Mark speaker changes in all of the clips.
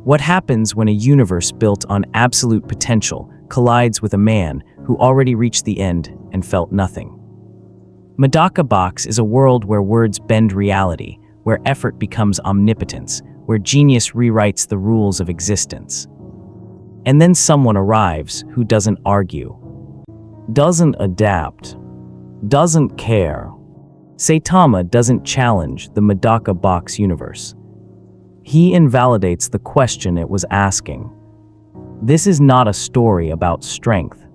Speaker 1: What happens when a universe built on absolute potential collides with a man who already reached the end and felt nothing? Medaka Box is a world where words bend reality, where effort becomes omnipotence, where genius rewrites the rules of existence. And then someone arrives who doesn't argue, doesn't adapt, doesn't care. Saitama doesn't challenge the Medaka Box universe. He invalidates the question it was asking. This is not a story about strength.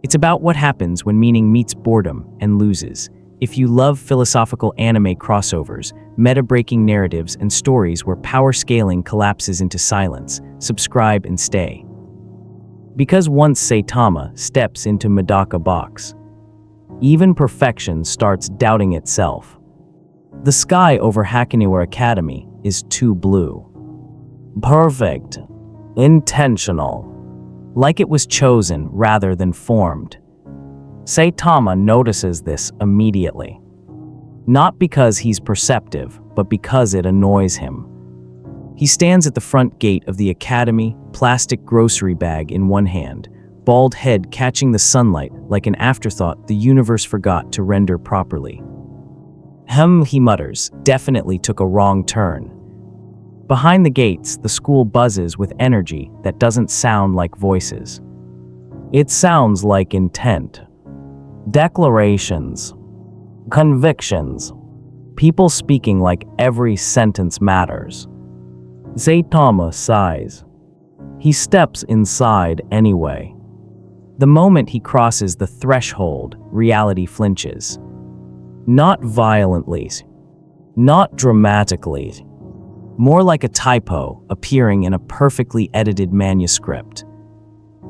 Speaker 1: It's about what happens when meaning meets boredom and loses. If you love philosophical anime crossovers, meta-breaking narratives, and stories where power scaling collapses into silence, subscribe and stay. Because once Saitama steps into Medaka Box, even perfection starts doubting itself. The sky over Hakoniwa Academy is too blue. Perfect. Intentional. Like it was chosen rather than formed. Saitama notices this immediately. Not because he's perceptive, but because it annoys him. He stands at the front gate of the academy, plastic grocery bag in one hand, bald head catching the sunlight like an afterthought the universe forgot to render properly. He mutters, definitely took a wrong turn. Behind the gates, the school buzzes with energy that doesn't sound like voices. It sounds like intent. Declarations. Convictions. People speaking like every sentence matters. Saitama sighs. He steps inside anyway. The moment he crosses the threshold, reality flinches. Not violently. Not dramatically. More like a typo appearing in a perfectly edited manuscript.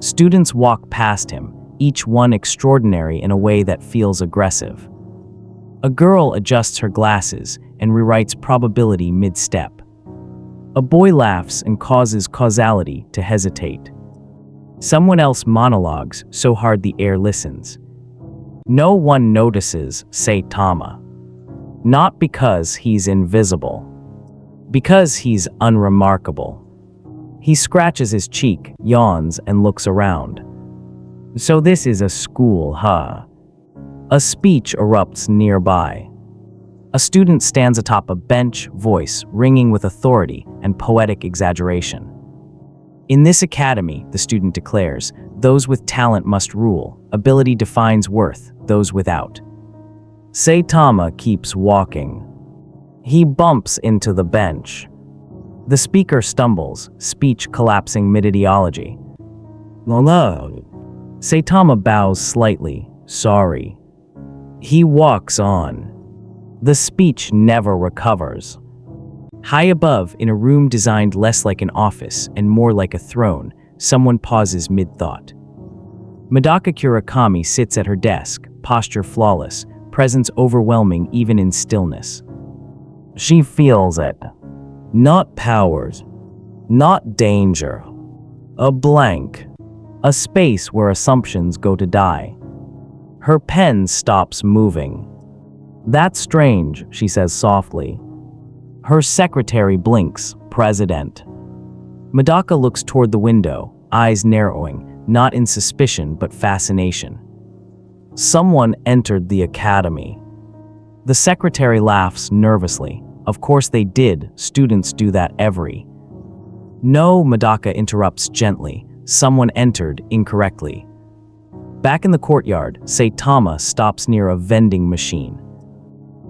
Speaker 1: Students walk past him, each one extraordinary in a way that feels aggressive. A girl adjusts her glasses and rewrites probability mid-step. A boy laughs and causes causality to hesitate. Someone else monologues so hard the air listens. No one notices Saitama. Not because he's invisible. Because he's unremarkable. He scratches his cheek, yawns, and looks around. So this is a school, huh? A speech erupts nearby. A student stands atop a bench, voice ringing with authority and poetic exaggeration. In this academy, the student declares, those with talent must rule, ability defines worth, those without. Saitama keeps walking. He bumps into the bench. The speaker stumbles, speech collapsing mid-ideology. No. Saitama bows slightly, sorry. He walks on. The speech never recovers. High above, in a room designed less like an office and more like a throne, someone pauses mid-thought. Medaka Kurakami sits at her desk, posture flawless, presence overwhelming even in stillness. She feels it. Not powers. Not danger. A blank. A space where assumptions go to die. Her pen stops moving. That's strange, she says softly. Her secretary blinks, President. Medaka looks toward the window, eyes narrowing, not in suspicion but fascination. Someone entered the academy. The secretary laughs nervously. Of course they did, students do that every. No, Medaka interrupts gently. Someone entered incorrectly. Back in the courtyard, Saitama stops near a vending machine.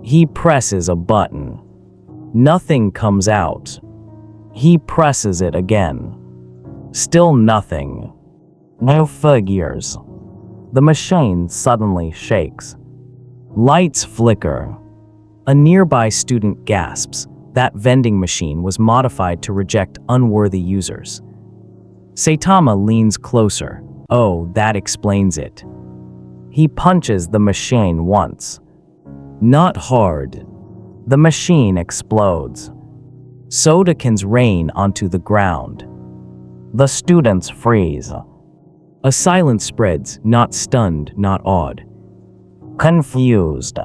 Speaker 1: He presses a button. Nothing comes out. He presses it again. Still nothing. No figures. The machine suddenly shakes. Lights flicker. A nearby student gasps. That vending machine was modified to reject unworthy users. Saitama leans closer. Oh, that explains it. He punches the machine once. Not hard. The machine explodes. Soda cans rain onto the ground. The students freeze. A silence spreads, not stunned, not awed. Confused.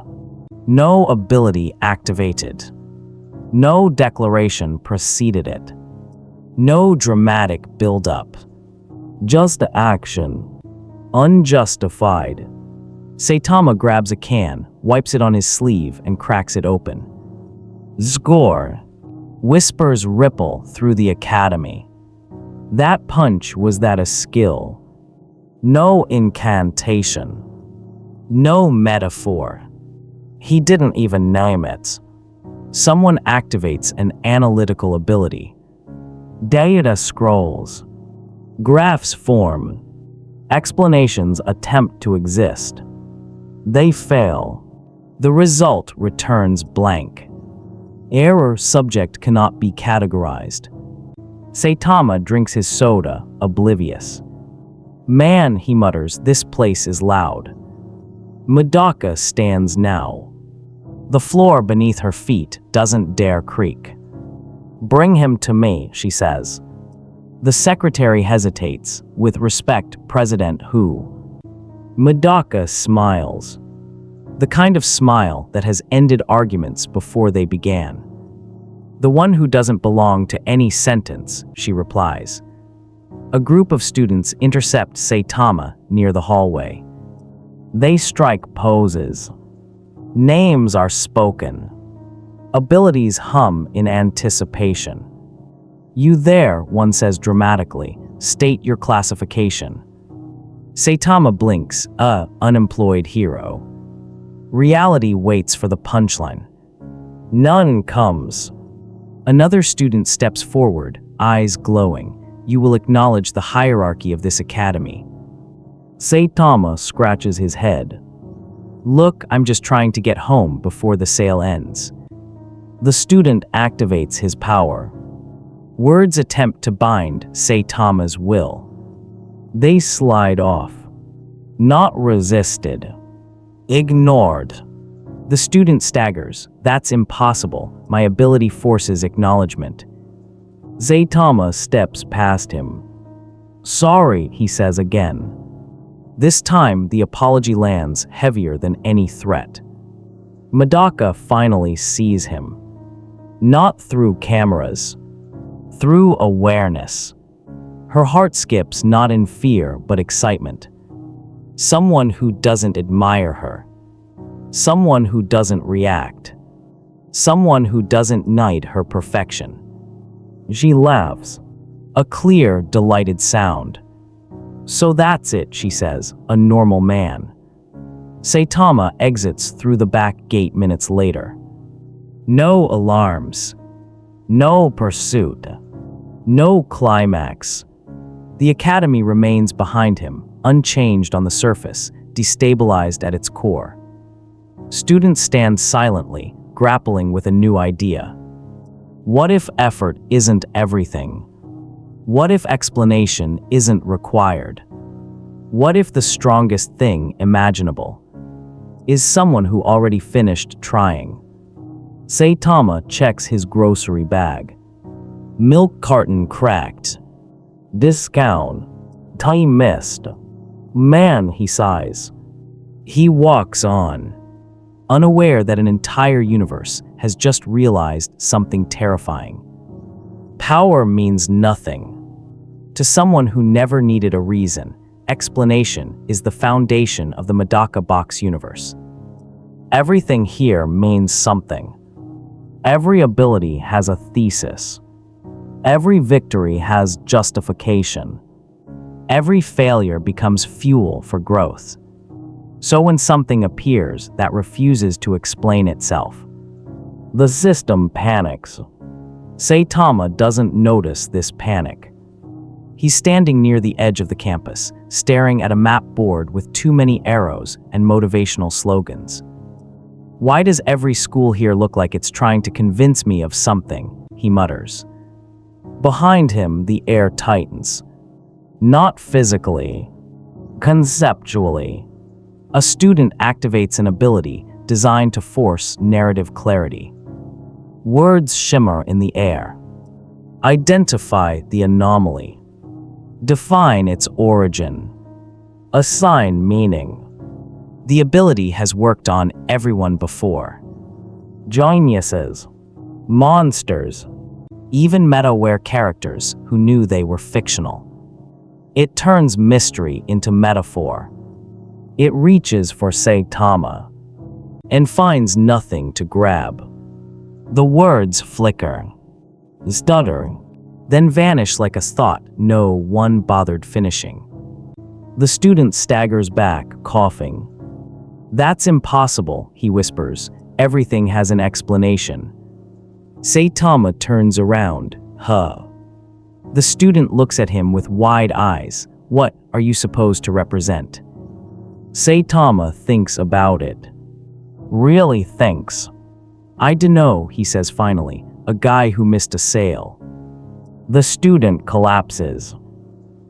Speaker 1: No ability activated. No declaration preceded it. No dramatic build-up. Just action. Unjustified. Saitama grabs a can, wipes it on his sleeve, and cracks it open. Score. Whispers ripple through the academy. That punch, was that a skill? No incantation. No metaphor. He didn't even name it. Someone activates an analytical ability. Data scrolls. Graphs form. Explanations attempt to exist. They fail. The result returns blank. Error subject cannot be categorized. Saitama drinks his soda, oblivious. Man, he mutters, this place is loud. Medaka stands now. The floor beneath her feet doesn't dare creak. Bring him to me, she says. The secretary hesitates. With respect, President Hu. Medaka smiles. The kind of smile that has ended arguments before they began. The one who doesn't belong to any sentence, she replies. A group of students intercept Saitama near the hallway. They strike poses. Names are spoken. Abilities hum in anticipation. You there, one says dramatically. State your classification. Saitama blinks, unemployed hero. Reality waits for the punchline. None comes. Another student steps forward, eyes glowing. You will acknowledge the hierarchy of this academy. Saitama scratches his head. Look, I'm just trying to get home before the sale ends. The student activates his power. Words attempt to bind Saitama's will. They slide off. Not resisted. Ignored. The student staggers. That's impossible. My ability forces acknowledgement. Saitama steps past him. Sorry, he says again. This time, the apology lands heavier than any threat. Medaka finally sees him. Not through cameras. Through awareness. Her heart skips, not in fear, but excitement. Someone who doesn't admire her. Someone who doesn't react. Someone who doesn't knight her perfection. She laughs. A clear, delighted sound. So that's it, she says, a normal man. Saitama exits through the back gate minutes later. No alarms. No pursuit. No climax. The academy remains behind him, unchanged on the surface, destabilized at its core. Students stand silently, grappling with a new idea. What if effort isn't everything? What if explanation isn't required? What if the strongest thing imaginable is someone who already finished trying? Saitama checks his grocery bag. Milk carton cracked. Discount. Time missed. Man, he sighs. He walks on, unaware that an entire universe has just realized something terrifying. Power means nothing. To someone who never needed a reason, explanation is the foundation of the Medaka Box universe. Everything here means something. Every ability has a thesis. Every victory has justification. Every failure becomes fuel for growth. So when something appears that refuses to explain itself, the system panics. Saitama doesn't notice this panic. He's standing near the edge of the campus, staring at a map board with too many arrows and motivational slogans. Why does every school here look like it's trying to convince me of something? He mutters. Behind him, the air tightens. Not physically, conceptually. A student activates an ability designed to force narrative clarity. Words shimmer in the air. Identify the anomaly. Define its origin. Assign meaning. The ability has worked on everyone before. Geniuses. Monsters. even meta-aware characters who knew they were fictional. It turns mystery into metaphor. It reaches for Saitama and finds nothing to grab. The words flicker, stutter, then vanish like a thought no one bothered finishing. The student staggers back, coughing. "That's impossible," he whispers. "Everything has an explanation." Saitama turns around. Huh. The student looks at him with wide eyes. "What are you supposed to represent?" Saitama thinks about it. Really thinks. "I dunno," he says finally. "A guy who missed a sale." The student collapses.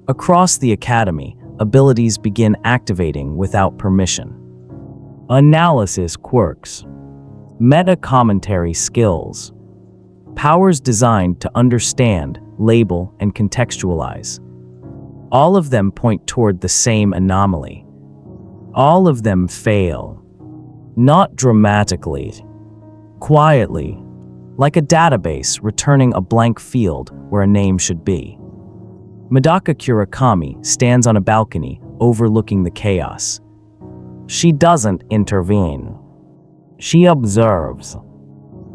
Speaker 1: Across the academy, abilities begin activating without permission. Analysis quirks. Meta-commentary skills. Powers designed to understand, label, and contextualize. All of them point toward the same anomaly. All of them fail. Not dramatically. Quietly. Like a database returning a blank field where a name should be. Medaka Kurakami stands on a balcony overlooking the chaos. She doesn't intervene. She observes.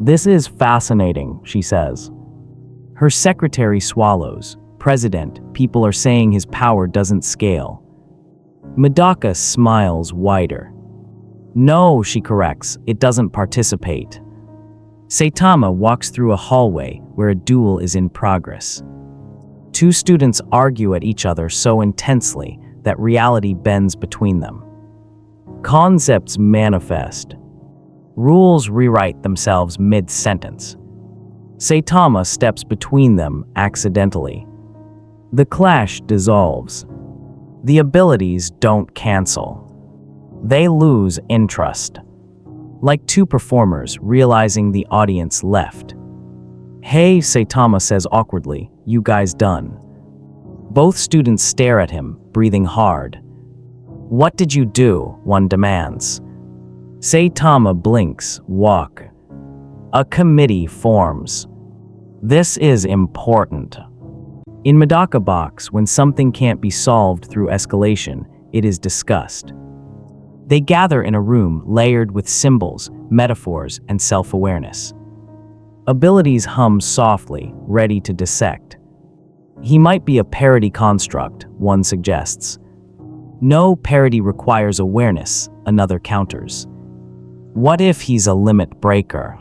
Speaker 1: "This is fascinating," she says. Her secretary swallows. "President, people are saying his power doesn't scale." Medaka smiles wider. "No," she corrects, "it doesn't participate." Saitama walks through a hallway where a duel is in progress. Two students argue at each other so intensely that reality bends between them. Concepts manifest. Rules rewrite themselves mid-sentence. Saitama steps between them accidentally. The clash dissolves. The abilities don't cancel. They lose interest. Like two performers realizing the audience left. "Hey," Saitama says awkwardly, "you guys done?" Both students stare at him, breathing hard. "What did you do?" one demands. Saitama blinks, walk. A committee forms. This is important. In Medaka Box, when something can't be solved through escalation, it is discussed. They gather in a room layered with symbols, metaphors, and self-awareness. Abilities hum softly, ready to dissect. "He might be a parody construct," one suggests. "No, parody requires awareness," another counters. "What if he's a limit breaker?"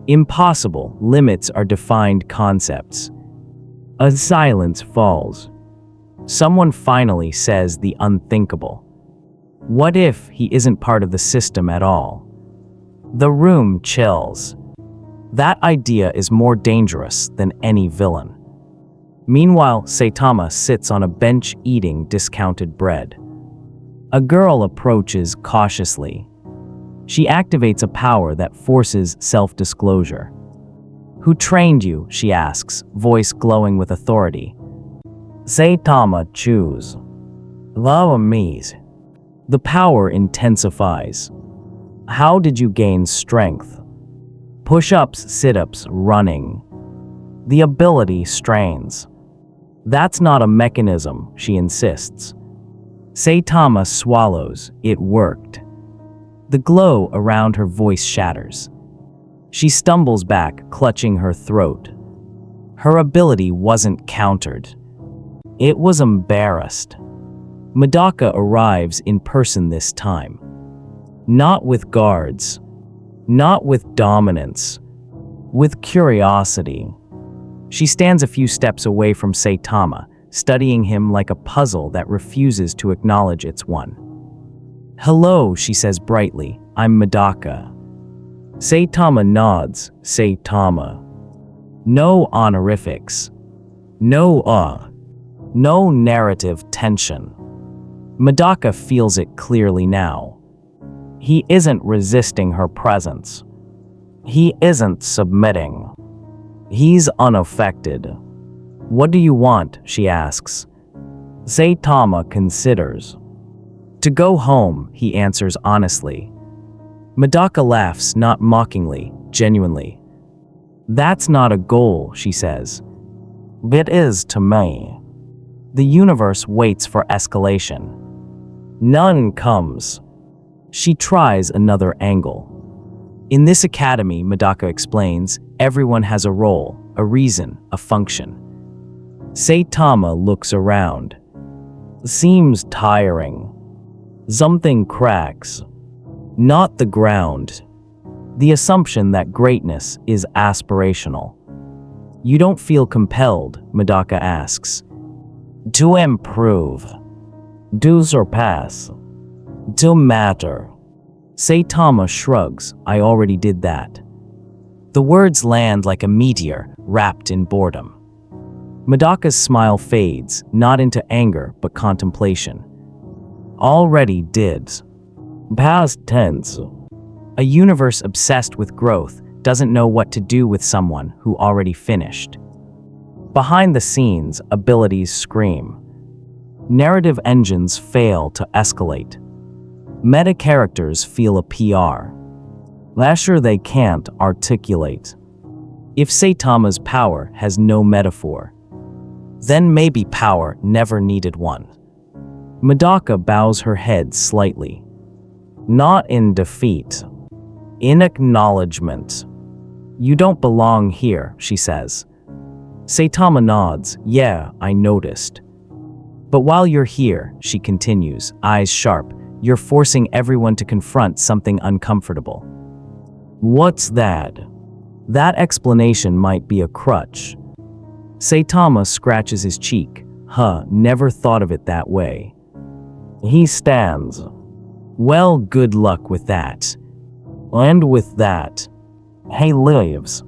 Speaker 1: Impossible. Limits are defined concepts. A silence falls. Someone finally says the unthinkable. "What if he isn't part of the system at all?" The room chills. That idea is more dangerous than any villain. Meanwhile, Saitama sits on a bench eating discounted bread. A girl approaches cautiously. She activates a power that forces self-disclosure. "Who trained you?" she asks, voice glowing with authority. Saitama chews. "Love me's." The power intensifies. "How did you gain strength?" "Push-ups, sit-ups, running." The ability strains. "That's not a mechanism," she insists. Saitama swallows. It worked. The glow around her voice shatters. She stumbles back, clutching her throat. Her ability wasn't countered. It was embarrassed. Medaka arrives in person this time. Not with guards. Not with dominance. With curiosity. She stands a few steps away from Saitama, studying him like a puzzle that refuses to acknowledge it's one. "Hello," she says brightly. "I'm Medaka." Saitama nods. Saitama. No honorifics. No narrative tension. Medaka feels it clearly now. He isn't resisting her presence. He isn't submitting. He's unaffected. "What do you want?" she asks. Saitama considers. "To go home," he answers honestly. Medaka laughs, not mockingly, genuinely. That's not a goal, she says. It is to me. The universe waits for escalation. None comes. She tries another angle. In this academy, Medaka explains, everyone has a role, a reason, a function. Saitama looks around. Seems tiring. Something cracks. Not the ground. The assumption that greatness is aspirational. You don't feel compelled, Medaka asks. To improve. To surpass. To matter. Saitama shrugs. I already did that. The words land like a meteor, wrapped in boredom. Medaka's smile fades, not into anger, but contemplation. Already did. Past tense. A universe obsessed with growth doesn't know what to do with someone who already finished. Behind the scenes, abilities scream. Narrative engines fail to escalate. Meta characters feel a PR. Lasher they can't articulate. If Saitama's power has no metaphor, then maybe power never needed one. Medaka bows her head slightly. Not in defeat. In acknowledgement. You don't belong here, she says. Saitama nods. Yeah, I noticed. But while you're here, she continues, eyes sharp, you're forcing everyone to confront something uncomfortable. What's that? That explanation might be a crutch. Saitama scratches his cheek. Never thought of it that way. He stands. Well, good luck with that. And with that, he leaves.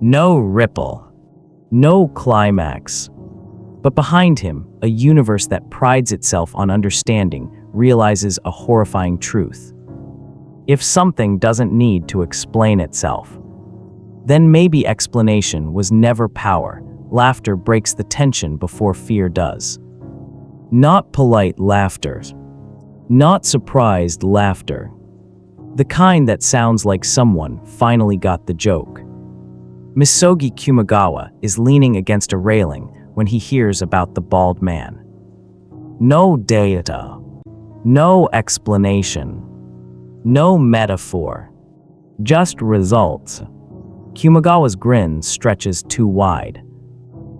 Speaker 1: No ripple. No climax. But behind him, a universe that prides itself on understanding realizes a horrifying truth. If something doesn't need to explain itself, then maybe explanation was never power. Laughter breaks the tension before fear does. Not polite laughter. Not surprised laughter. The kind that sounds like someone finally got the joke. Misogi Kumagawa is leaning against a railing when he hears about the bald man. No data. No explanation. No metaphor. Just results. Kumagawa's grin stretches too wide.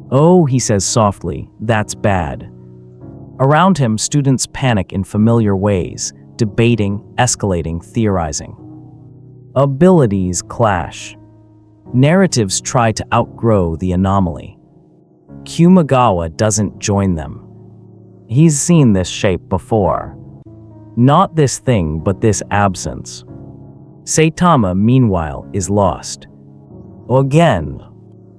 Speaker 1: Oh, he says softly, that's bad. Around him, students panic in familiar ways, debating, escalating, theorizing. Abilities clash. Narratives try to outgrow the anomaly. Kumagawa doesn't join them. He's seen this shape before. Not this thing, but this absence. Saitama, meanwhile, is lost. Again.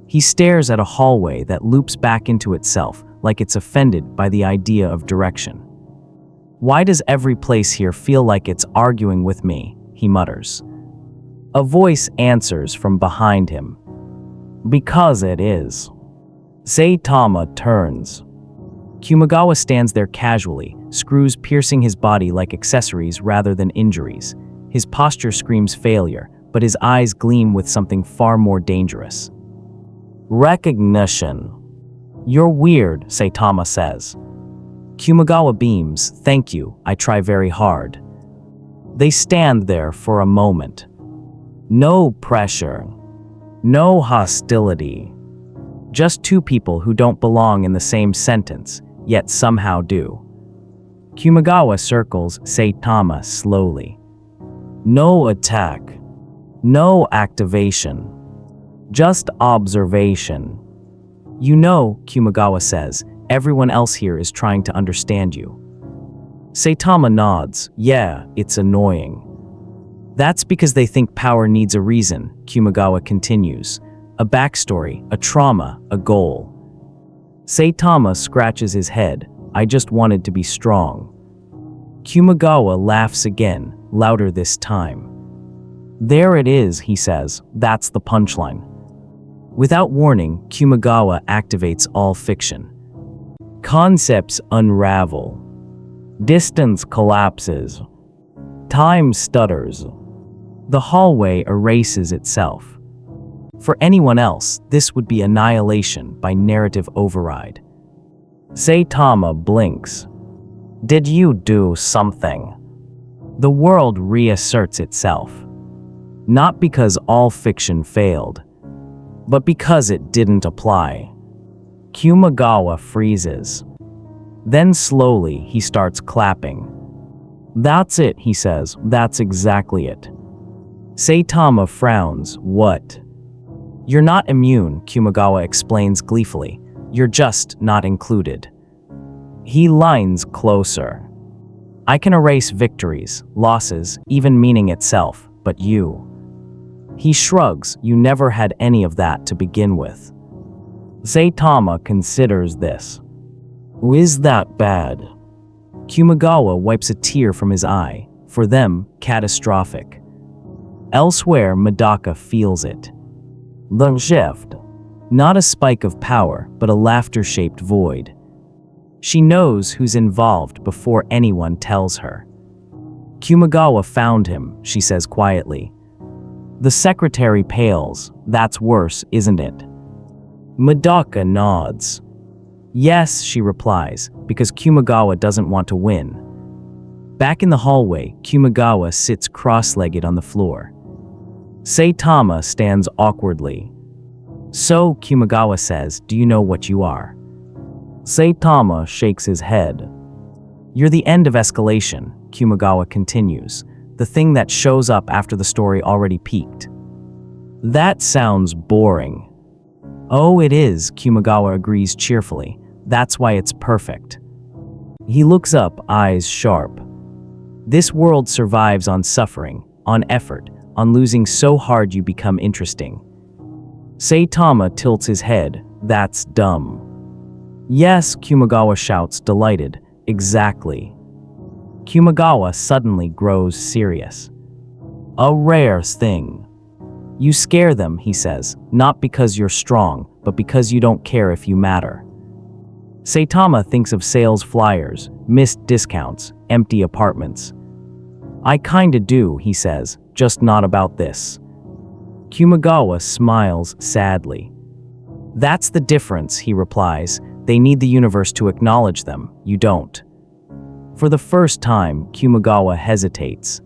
Speaker 1: He stares at a hallway that loops back into itself, like it's offended by the idea of direction. Why does every place here feel like it's arguing with me? He mutters. A voice answers from behind him. Because it is. Saitama turns. Kumagawa stands there casually, screws piercing his body like accessories rather than injuries. His posture screams failure, but his eyes gleam with something far more dangerous. Recognition. You're weird, Saitama says. Kumagawa beams. Thank you, I try very hard. They stand there for a moment. No pressure. No hostility. Just two people who don't belong in the same sentence, yet somehow do. Kumagawa circles Saitama slowly. No attack. No activation. Just observation. You know, Kumagawa says, everyone else here is trying to understand you. Saitama nods. Yeah, it's annoying. That's because they think power needs a reason, Kumagawa continues. A backstory, a trauma, a goal. Saitama scratches his head. I just wanted to be strong. Kumagawa laughs again, louder this time. There it is, he says. That's the punchline. Without warning, Kumagawa activates all fiction. Concepts unravel. Distance collapses. Time stutters. The hallway erases itself. For anyone else, this would be annihilation by narrative override. Saitama blinks. Did you do something? The world reasserts itself. Not because all fiction failed, but because it didn't apply. Kumagawa freezes. Then slowly he starts clapping. That's it, he says. That's exactly it. Saitama frowns. What? You're not immune, Kumagawa explains gleefully. You're just not included. He lines closer. I can erase victories, losses, even meaning itself, but you. He shrugs. You never had any of that to begin with. Saitama considers this. Is that bad? Kumagawa wipes a tear from his eye. For them, catastrophic. Elsewhere, Medaka feels it. The shift. Not a spike of power, but a laughter-shaped void. She knows who's involved before anyone tells her. Kumagawa found him, she says quietly. The secretary pales. That's worse, isn't it? Medaka nods. Yes, she replies, because Kumagawa doesn't want to win. Back in the hallway, Kumagawa sits cross-legged on the floor. Saitama stands awkwardly. So, Kumagawa says, do you know what you are? Saitama shakes his head. You're the end of escalation, Kumagawa continues, the thing that shows up after the story already peaked. That sounds boring. Oh, it is, Kumagawa agrees cheerfully. That's why it's perfect. He looks up, eyes sharp. This world survives on suffering, on effort, on losing so hard you become interesting. Saitama tilts his head. That's dumb. Yes, Kumagawa shouts, delighted. Exactly. Kumagawa suddenly grows serious. A rare thing. You scare them, he says, not because you're strong, but because you don't care if you matter. Saitama thinks of sales flyers, missed discounts, empty apartments. I kinda do, he says, just not about this. Kumagawa smiles sadly. That's the difference, he replies. They need the universe to acknowledge them, you don't. For the first time, Kumagawa hesitates.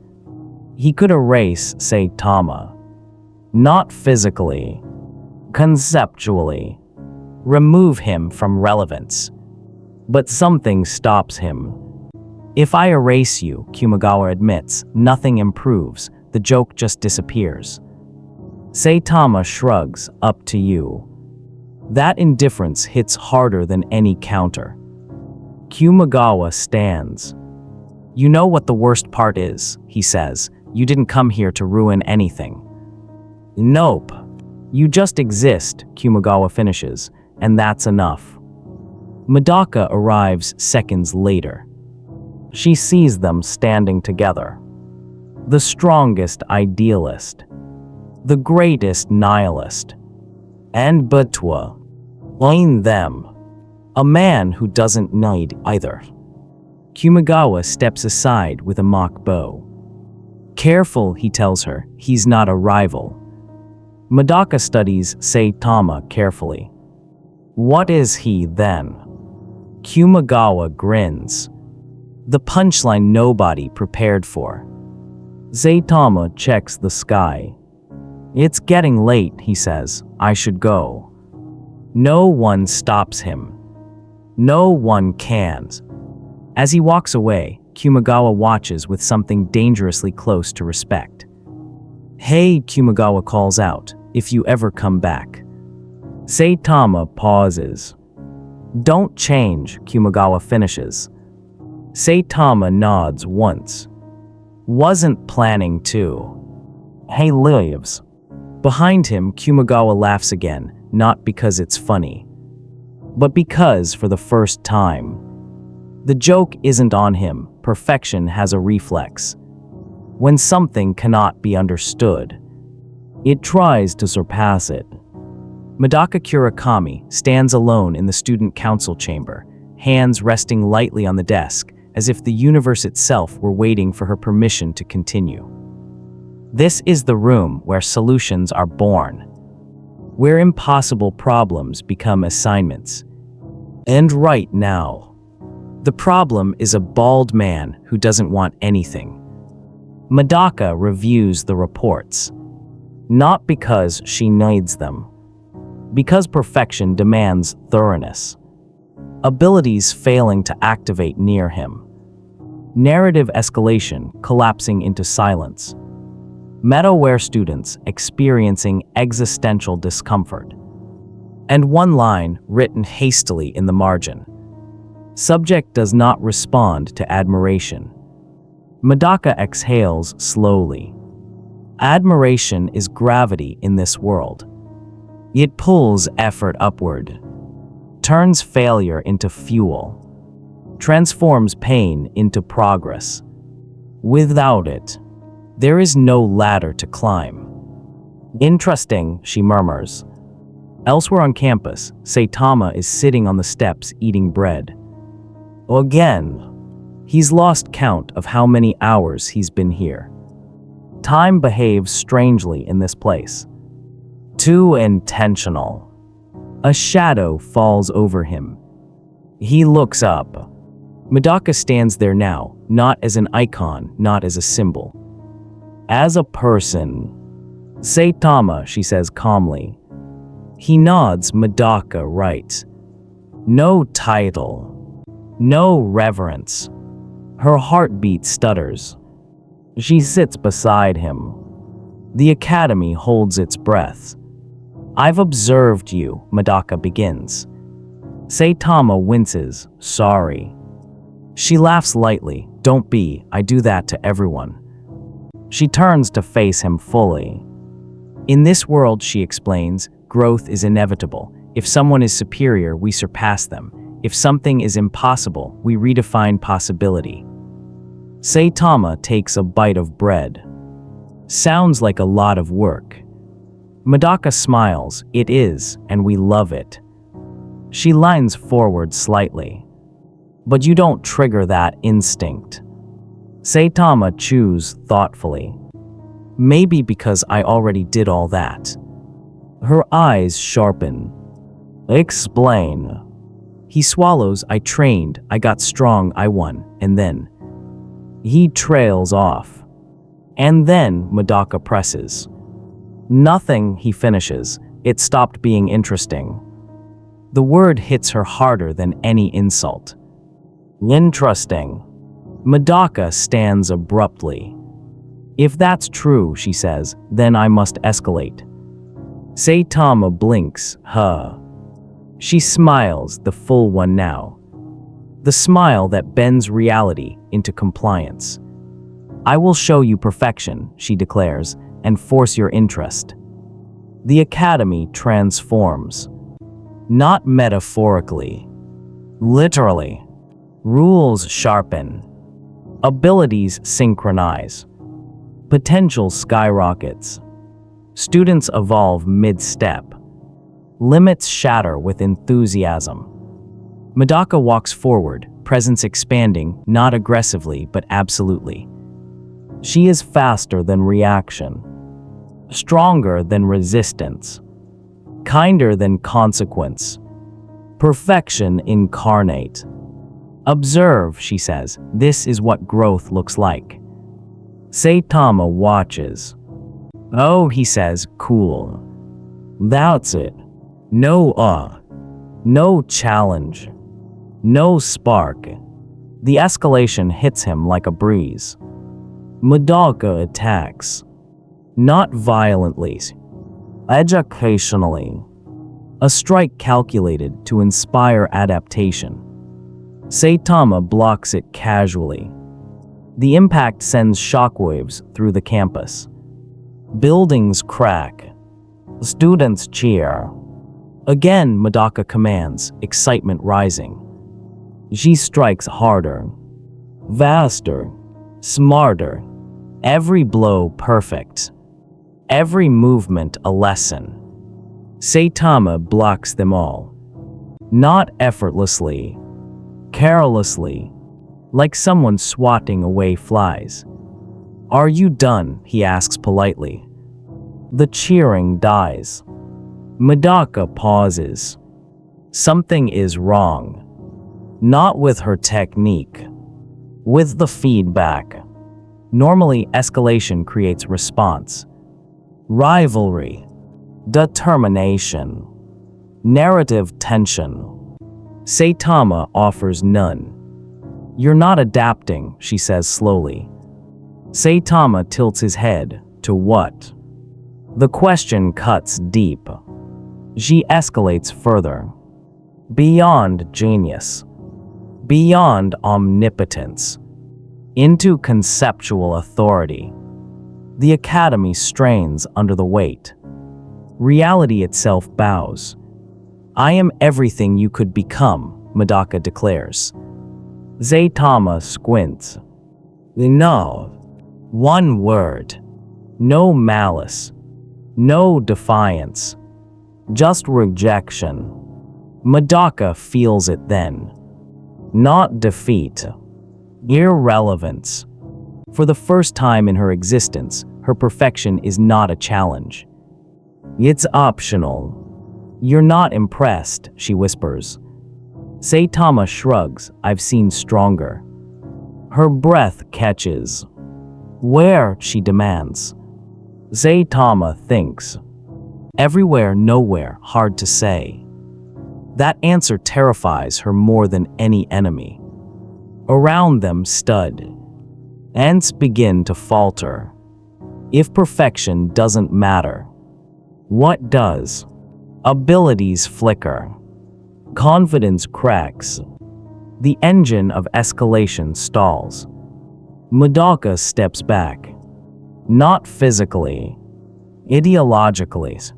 Speaker 1: He could erase Saitama. Not physically, conceptually. Remove him from relevance. But something stops him. If I erase you, Kumagawa admits, nothing improves, the joke just disappears. Saitama shrugs, up to you. That indifference hits harder than any counter. Kumagawa stands. You know what the worst part is, he says. You didn't come here to ruin anything. Nope. You just exist, Kumagawa finishes, and that's enough. Medaka arrives seconds later. She sees them standing together. The strongest idealist. The greatest nihilist. And between them, a man who doesn't need either. Kumagawa steps aside with a mock bow. Careful, he tells her, he's not a rival. Medaka studies Saitama carefully. What is he then? Kumagawa grins. The punchline nobody prepared for. Saitama checks the sky. It's getting late, he says. I should go. No one stops him. No one can. As he walks away, Kumagawa watches with something dangerously close to respect. Hey, Kumagawa calls out, if you ever come back. Saitama pauses. Don't change, Kumagawa finishes. Saitama nods once. Wasn't planning to. Hey, leaves. Behind him, Kumagawa laughs again, not because it's funny, but because for the first time. The joke isn't on him, perfection has a reflex. When something cannot be understood, it tries to surpass it. Medaka Kurakami stands alone in the student council chamber, hands resting lightly on the desk, as if the universe itself were waiting for her permission to continue. This is the room where solutions are born. where impossible problems become assignments. And right now, the problem is a bald man who doesn't want anything. Medaka reviews the reports, not because she needs them, because perfection demands thoroughness. Abilities failing to activate near him. Narrative escalation collapsing into silence. Meta-aware students experiencing existential discomfort. And one line written hastily in the margin. Subject does not respond to admiration. Medaka exhales slowly. Admiration is gravity in this world. It pulls effort upward, turns failure into fuel, transforms pain into progress. Without it, there is no ladder to climb. Interesting, she murmurs. Elsewhere on campus, Saitama is sitting on the steps eating bread. Again, he's lost count of how many hours he's been here. Time behaves strangely in this place. Too intentional. A shadow falls over him. He looks up. Medaka stands there now, not as an icon, not as a symbol. As a person. Saitama, she says calmly. He nods. Medaka writes. No title. No reverence. Her heartbeat stutters. She sits beside him. The academy holds its breath. I've observed you, Medaka begins. Saitama winces. Sorry. She laughs lightly. Don't be, I do that to everyone. She turns to face him fully. In this world, she explains, growth is inevitable. If someone is superior, we surpass them. If something is impossible, we redefine possibility. Saitama takes a bite of bread. Sounds like a lot of work. Medaka smiles. It is, and we love it. She leans forward slightly. But you don't trigger that instinct. Saitama chews thoughtfully. Maybe because I already did all that. Her eyes sharpen. Explain. He swallows. I trained, I got strong, I won, and then. He trails off. And then Medaka presses. Nothing, he finishes. It stopped being interesting. The word hits her harder than any insult. Interesting. Medaka stands abruptly. If that's true, she says, then I must escalate. Saitama blinks. Huh. She smiles, the full one now. The smile that bends reality into compliance. I will show you perfection, she declares, and force your interest. The academy transforms. Not metaphorically. Literally. Rules sharpen. Abilities synchronize. Potential skyrockets. Students evolve mid-step. Limits shatter with enthusiasm. Medaka walks forward, presence expanding, not aggressively but absolutely. She is faster than reaction. Stronger than resistance. Kinder than consequence. Perfection incarnate. Observe, she says, this is what growth looks like. Saitama watches. Oh, he says, cool. That's it. No challenge. No spark. The escalation hits him like a breeze. Medaka attacks. Not violently. Educationally. A strike calculated to inspire adaptation. Saitama blocks it casually. The impact sends shockwaves through the campus. Buildings crack. Students cheer. Again, Medaka commands, excitement rising. She strikes harder. Vaster. Smarter. Every blow perfect. Every movement a lesson. Saitama blocks them all. Not effortlessly. Carelessly. Like someone swatting away flies. Are you done? He asks politely. The cheering dies. Medaka pauses. Something is wrong. Not with her technique. With the feedback. Normally, escalation creates response. Rivalry. Determination. Narrative tension. Saitama offers none. You're not adapting, she says slowly. Saitama tilts his head. To what? The question cuts deep. She escalates further. Beyond genius. Beyond omnipotence. Into conceptual authority. The academy strains under the weight. Reality itself bows. I am everything you could become, Medaka declares. Saitama squints. No. One word. No malice. No defiance. Just rejection. Medaka feels it then. Not defeat. Irrelevance. For the first time in her existence, her perfection is not a challenge. It's optional. You're not impressed, she whispers. Saitama shrugs. I've seen stronger. Her breath catches. Where? She demands. Saitama thinks. Everywhere, nowhere, hard to say. That answer terrifies her more than any enemy. Around them stud. Ants begin to falter. If perfection doesn't matter, what does? Abilities flicker. Confidence cracks. The engine of escalation stalls. Medaka steps back. Not physically. Ideologically.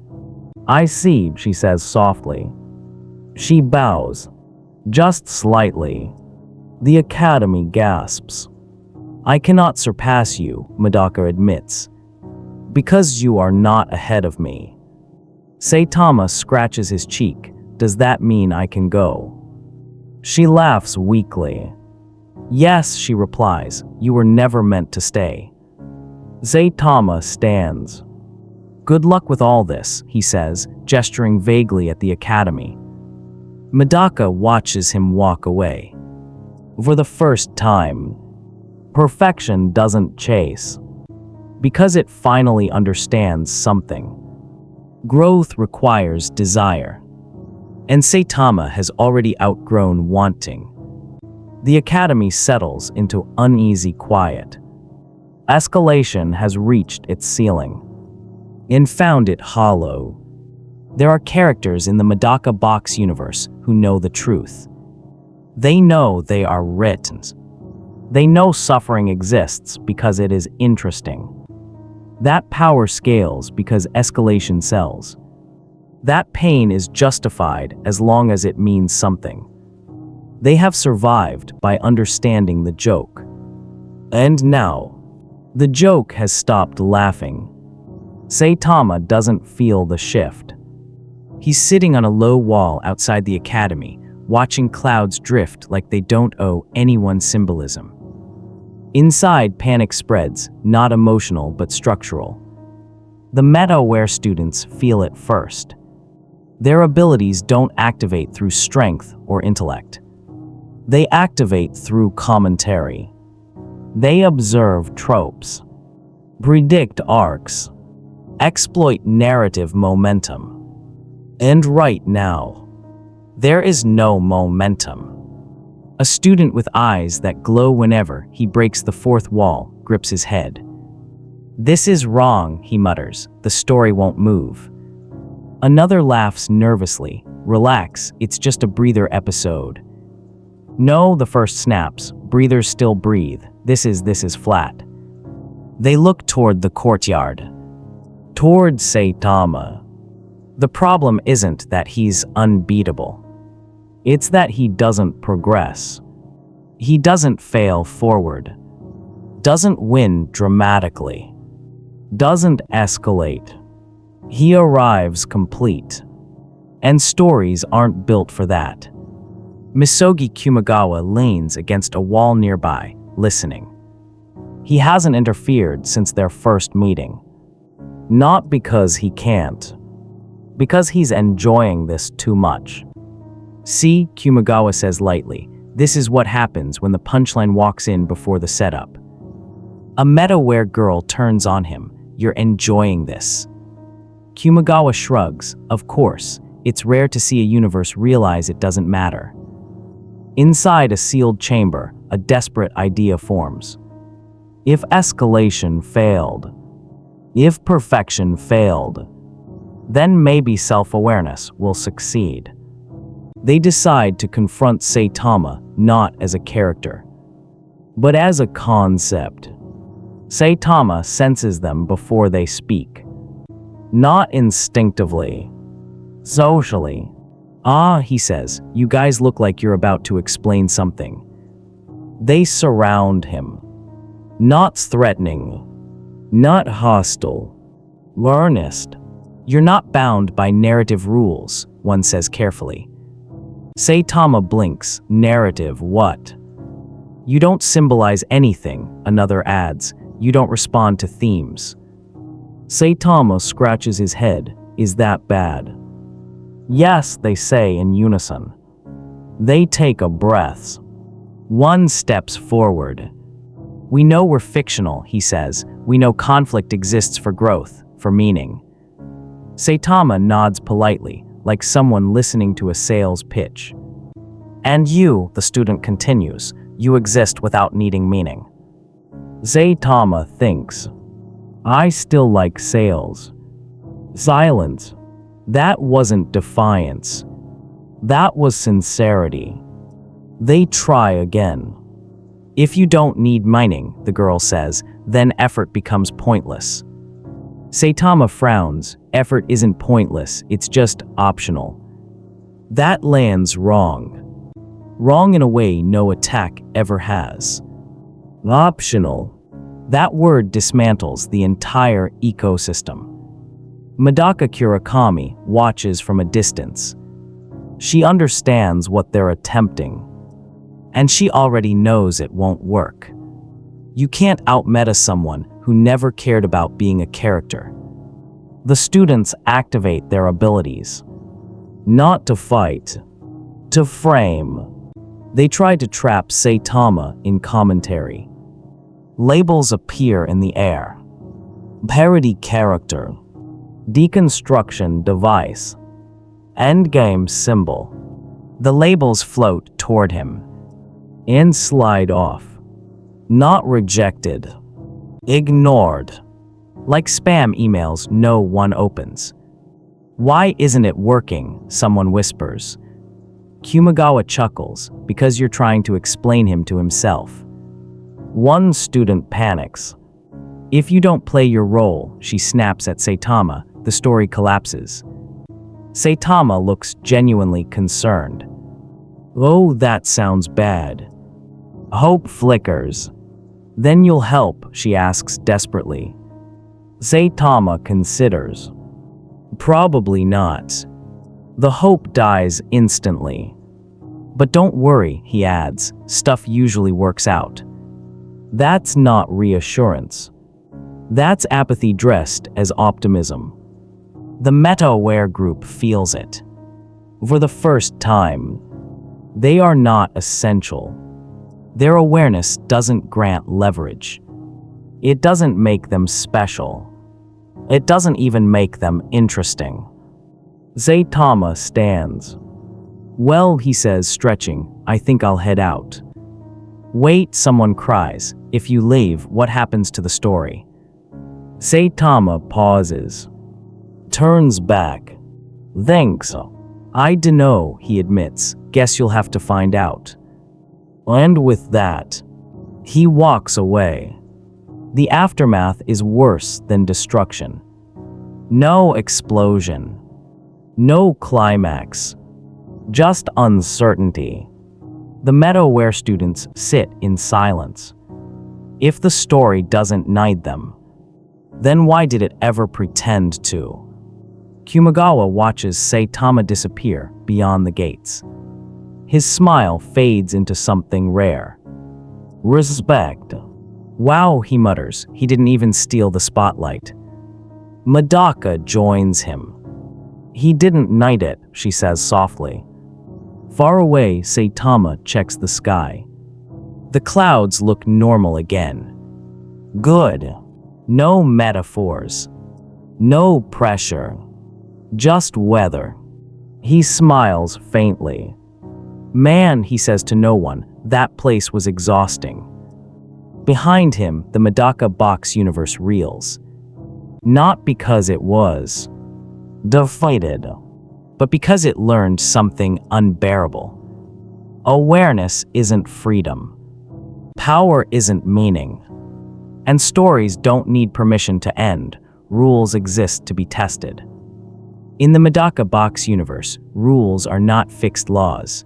Speaker 1: I see, she says softly. She bows. Just slightly. The academy gasps. I cannot surpass you, Medaka admits. Because you are not ahead of me. Saitama scratches his cheek. Does that mean I can go? She laughs weakly. Yes, she replies. You were never meant to stay. Saitama stands. Good luck with all this, he says, gesturing vaguely at the academy. Medaka watches him walk away. For the first time, perfection doesn't chase. Because it finally understands something. Growth requires desire. And Saitama has already outgrown wanting. The academy settles into uneasy quiet. Escalation has reached its ceiling. And found it hollow. There are characters in the Medaka Box universe who know the truth. They know they are written. They know suffering exists because it is interesting. That power scales because escalation sells. That pain is justified as long as it means something. They have survived by understanding the joke. And now, the joke has stopped laughing. Saitama doesn't feel the shift. He's sitting on a low wall outside the academy, watching clouds drift like they don't owe anyone symbolism. Inside, panic spreads, not emotional but structural. The meta-aware students feel it first. Their abilities don't activate through strength or intellect. They activate through commentary. They observe tropes, predict arcs, exploit narrative momentum. And right now, there is no momentum. A student with eyes that glow whenever he breaks the fourth wall grips his head. This is wrong, he mutters. The story won't move. Another laughs nervously. Relax, it's just a breather episode. No, the first snaps. Breathers still breathe. This is flat. They look toward the courtyard. Toward Saitama. The problem isn't that he's unbeatable. It's that he doesn't progress. He doesn't fail forward. Doesn't win dramatically. Doesn't escalate. He arrives complete. And stories aren't built for that. Misogi Kumagawa leans against a wall nearby, listening. He hasn't interfered since their first meeting. Not because he can't. Because he's enjoying this too much. See, Kumagawa says lightly, this is what happens when the punchline walks in before the setup. A meta-aware girl turns on him. You're enjoying this. Kumagawa shrugs. Of course, it's rare to see a universe realize it doesn't matter. Inside a sealed chamber, a desperate idea forms. If escalation failed, if perfection failed, then maybe self-awareness will succeed. They decide to confront Saitama not as a character, but as a concept. Saitama senses them before they speak. Not instinctively. Socially. Ah, he says, you guys look like you're about to explain something. They surround him. Not threatening. Not hostile. Earnest. You're not bound by narrative rules, one says carefully. Saitama blinks. Narrative what? You don't symbolize anything, another adds. You don't respond to themes. Saitama scratches his head. Is that bad? Yes, they say in unison. They take a breath. One steps forward. We know we're fictional, he says. We know conflict exists for growth, for meaning. Saitama nods politely, like someone listening to a sales pitch. And you, the student continues, you exist without needing meaning. Saitama thinks. I still like sales. Silence. That wasn't defiance. That was sincerity. They try again. If you don't need meaning, the girl says, then effort becomes pointless. Saitama frowns. Effort isn't pointless, it's just optional. That lands wrong. Wrong in a way no attack ever has. Optional. That word dismantles the entire ecosystem. Medaka Kurakami watches from a distance. She understands what they're attempting. And she already knows it won't work. You can't out-meta someone who never cared about being a character. The students activate their abilities. Not to fight. To frame. They try to trap Saitama in commentary. Labels appear in the air. Parody character. Deconstruction device. Endgame symbol. The labels float toward him. And slide off. Not rejected. Ignored. Like spam emails no one opens. Why isn't it working? Someone whispers. Kumagawa chuckles, because you're trying to explain him to himself. One student panics. If you don't play your role, she snaps at Saitama, the story collapses. Saitama looks genuinely concerned. Oh, that sounds bad. Hope flickers. Then you'll help, she asks desperately. Saitama considers. Probably not. The hope dies instantly. But don't worry, he adds, stuff usually works out. That's not reassurance. That's apathy dressed as optimism. The meta-aware group feels it. For the first time, they are not essential. Their awareness doesn't grant leverage. It doesn't make them special. It doesn't even make them interesting. Saitama stands. Well, he says, stretching, I think I'll head out. Wait, someone cries. If you leave, what happens to the story? Saitama pauses. Turns back. Thanks. I dunno, he admits. Guess you'll have to find out. And with that, he walks away. The aftermath is worse than destruction. No explosion. No climax. Just uncertainty. The meta-aware students sit in silence. If the story doesn't knight them, then why did it ever pretend to? Kumagawa watches Saitama disappear beyond the gates. His smile fades into something rare. Respect. Wow, he mutters. He didn't even steal the spotlight. Medaka joins him. He didn't knight it, she says softly. Far away, Saitama checks the sky. The clouds look normal again. Good. No metaphors. No pressure. Just weather. He smiles faintly. Man, he says to no one, that place was exhausting. Behind him, the Medaka Box universe reels. Not because it was defeated, but because it learned something unbearable. Awareness isn't freedom. Power isn't meaning. And stories don't need permission to end. Rules exist to be tested. In the Medaka Box universe, rules are not fixed laws.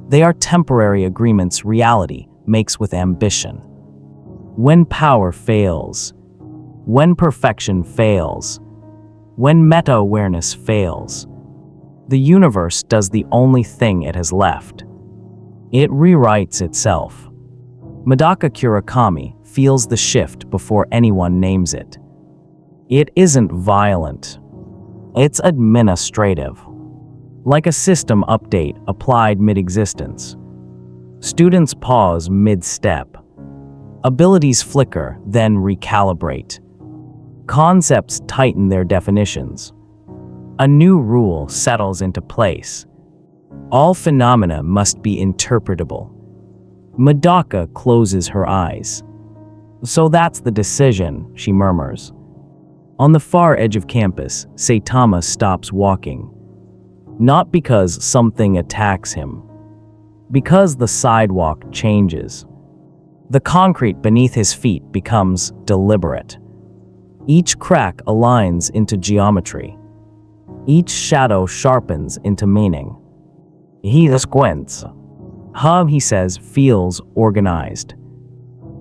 Speaker 1: They are temporary agreements reality makes with ambition. When power fails, when perfection fails, when meta-awareness fails, the universe does the only thing it has left. It rewrites itself. Medaka Kurakami feels the shift before anyone names it. It isn't violent. It's administrative. Like a system update applied mid-existence. Students pause mid-step. Abilities flicker, then recalibrate. Concepts tighten their definitions. A new rule settles into place. All phenomena must be interpretable. Medaka closes her eyes. So that's the decision, she murmurs. On the far edge of campus, Saitama stops walking. Not because something attacks him. Because the sidewalk changes. The concrete beneath his feet becomes deliberate. Each crack aligns into geometry. Each shadow sharpens into meaning. He squints. He says, feels organized.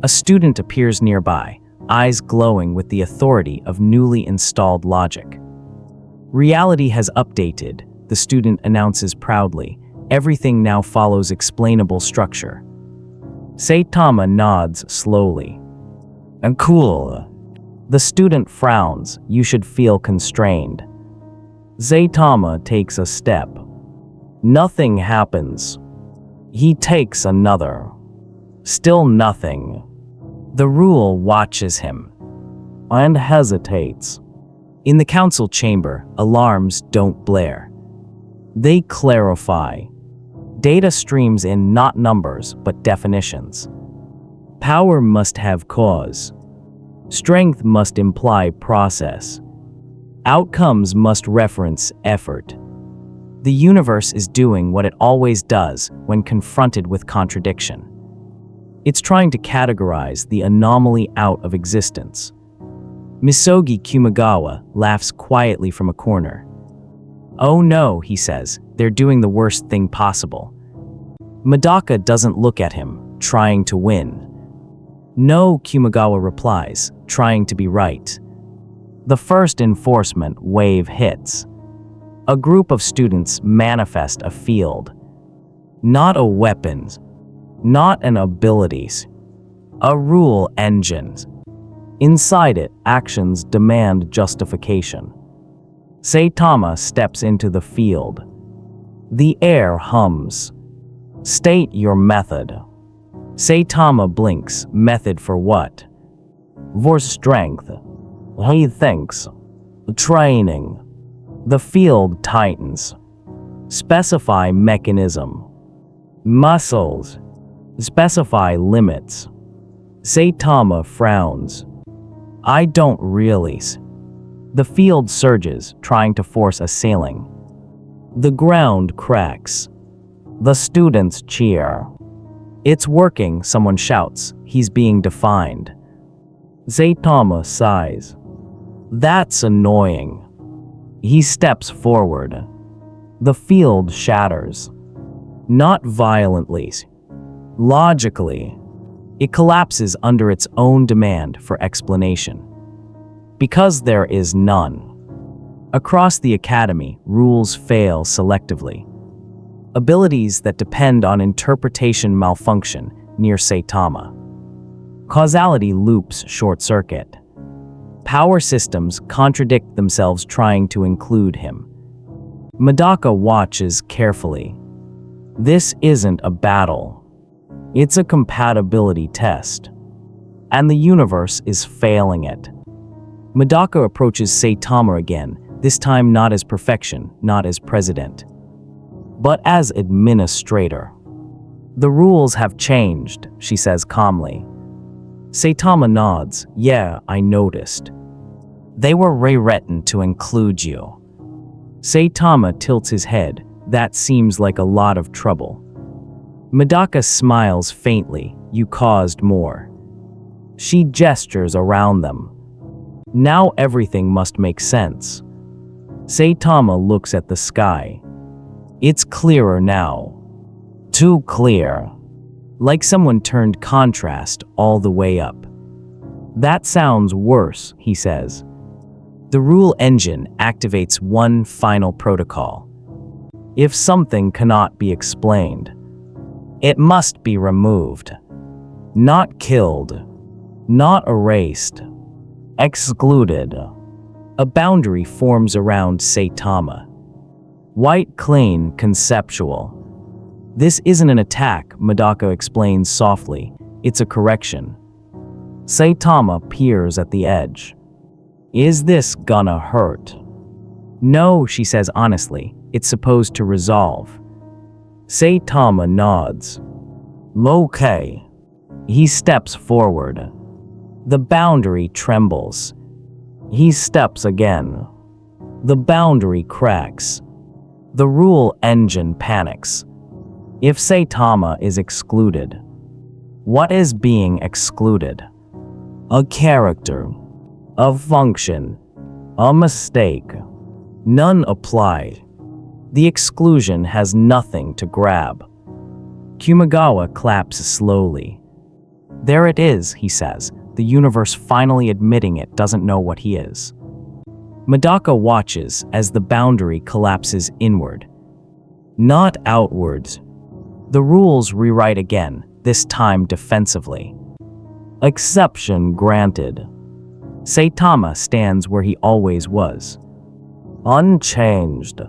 Speaker 1: A student appears nearby, eyes glowing with the authority of newly installed logic. Reality has updated, the student announces proudly. Everything now follows explainable structure. Saitama nods slowly. And cool. The student frowns. You should feel constrained. Saitama takes a step. Nothing happens. He takes another. Still nothing. The rule watches him and hesitates. In the council chamber, alarms don't blare. They clarify. Data streams in not numbers, but definitions. Power must have cause. Strength must imply process. Outcomes must reference effort. The universe is doing what it always does when confronted with contradiction. It's trying to categorize the anomaly out of existence. Misogi Kumagawa laughs quietly from a corner. Oh no, he says, they're doing the worst thing possible. Medaka doesn't look at him, trying to win. No, Kumagawa replies, trying to be right. The first enforcement wave hits. A group of students manifest a field. Not a weapon, not an abilities. A rule engine. Inside it, actions demand justification. Saitama steps into the field. The air hums. State your method. Saitama blinks. Method for what? For strength. He thinks. Training. The field tightens. Specify mechanism. Muscles. Specify limits. Saitama frowns. I don't really. The field surges, trying to force a sailing. The ground cracks. The students cheer. It's working, someone shouts. He's being defined. Saitama sighs. That's annoying. He steps forward. The field shatters. Not violently. Logically. It collapses under its own demand for explanation. Because there is none. Across the academy, rules fail selectively. Abilities that depend on interpretation malfunction near Saitama. Causality loops short-circuit. Power systems contradict themselves trying to include him. Medaka watches carefully. This isn't a battle. It's a compatibility test. And the universe is failing it. Medaka approaches Saitama again, this time not as perfection, not as president, but as administrator. The rules have changed, she says calmly. Saitama nods. Yeah, I noticed. They were rewritten to include you. Saitama tilts his head. That seems like a lot of trouble. Medaka smiles faintly. You caused more. She gestures around them. Now everything must make sense. Saitama looks at the sky. It's clearer now. Too clear. Like someone turned contrast all the way up. That sounds worse, he says. The rule engine activates one final protocol. If something cannot be explained, it must be removed. Not killed. Not erased. Excluded. A boundary forms around Saitama. White, clean, conceptual. This isn't an attack, Medaka explains softly. It's a correction. Saitama peers at the edge. Is this gonna hurt? No, she says honestly. It's supposed to resolve. Saitama nods. Okay. He steps forward. The boundary trembles. He steps again. The boundary cracks. The rule engine panics. If Saitama is excluded, what is being excluded? A character, a function, a mistake. None applied. The exclusion has nothing to grab. Kumagawa claps slowly. There it is, he says, the universe finally admitting it doesn't know what he is. Medaka watches as the boundary collapses inward, not outwards. The rules rewrite again, this time defensively. Exception granted. Saitama stands where he always was. Unchanged.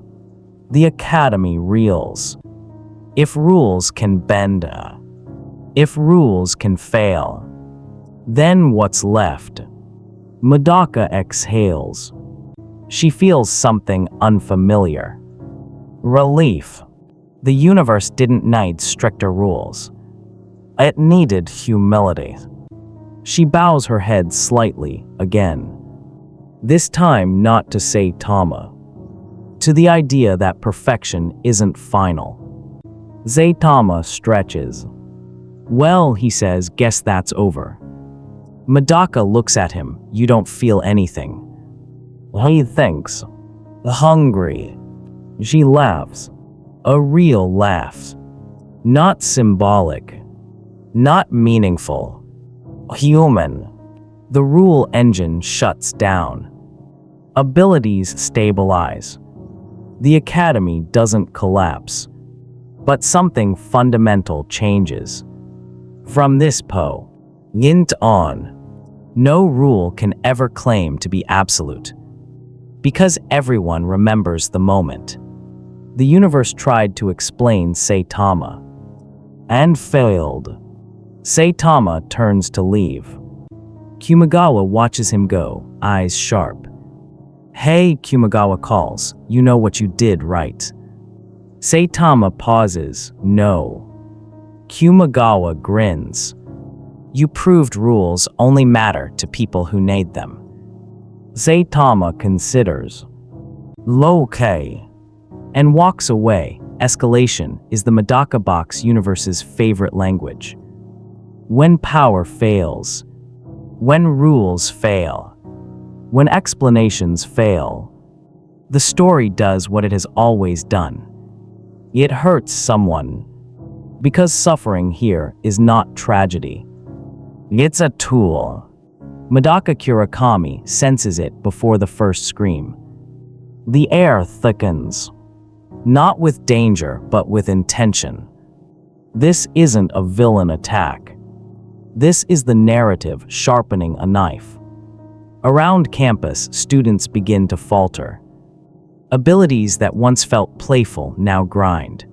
Speaker 1: The Academy reels. If rules can bend, if rules can fail, then what's left? Medaka exhales. She feels something unfamiliar. Relief. The universe didn't need stricter rules. It needed humility. She bows her head slightly again. This time not to Saitama. To the idea that perfection isn't final. Saitama stretches. Well, he says, guess that's over. Medaka looks at him. You don't feel anything. He thinks. Hungry. She laughs. A real laugh. Not symbolic. Not meaningful. Human. The rule engine shuts down. Abilities stabilize. The Academy doesn't collapse. But something fundamental changes. From this point on, no rule can ever claim to be absolute. Because everyone remembers the moment. The universe tried to explain Saitama. And failed. Saitama turns to leave. Kumagawa watches him go, eyes sharp. Hey, Kumagawa calls, you know what you did, right? Saitama pauses, no. Kumagawa grins. You proved rules only matter to people who need them. Saitama considers. Okay. And walks away. Escalation is the Medaka Box universe's favorite language. When power fails. When rules fail. When explanations fail. The story does what it has always done. It hurts someone. Because suffering here is not tragedy. It's a tool. Medaka Kurakami senses it before the first scream. The air thickens. Not with danger, but with intention. This isn't a villain attack. This is the narrative sharpening a knife. Around campus, students begin to falter. Abilities that once felt playful now grind.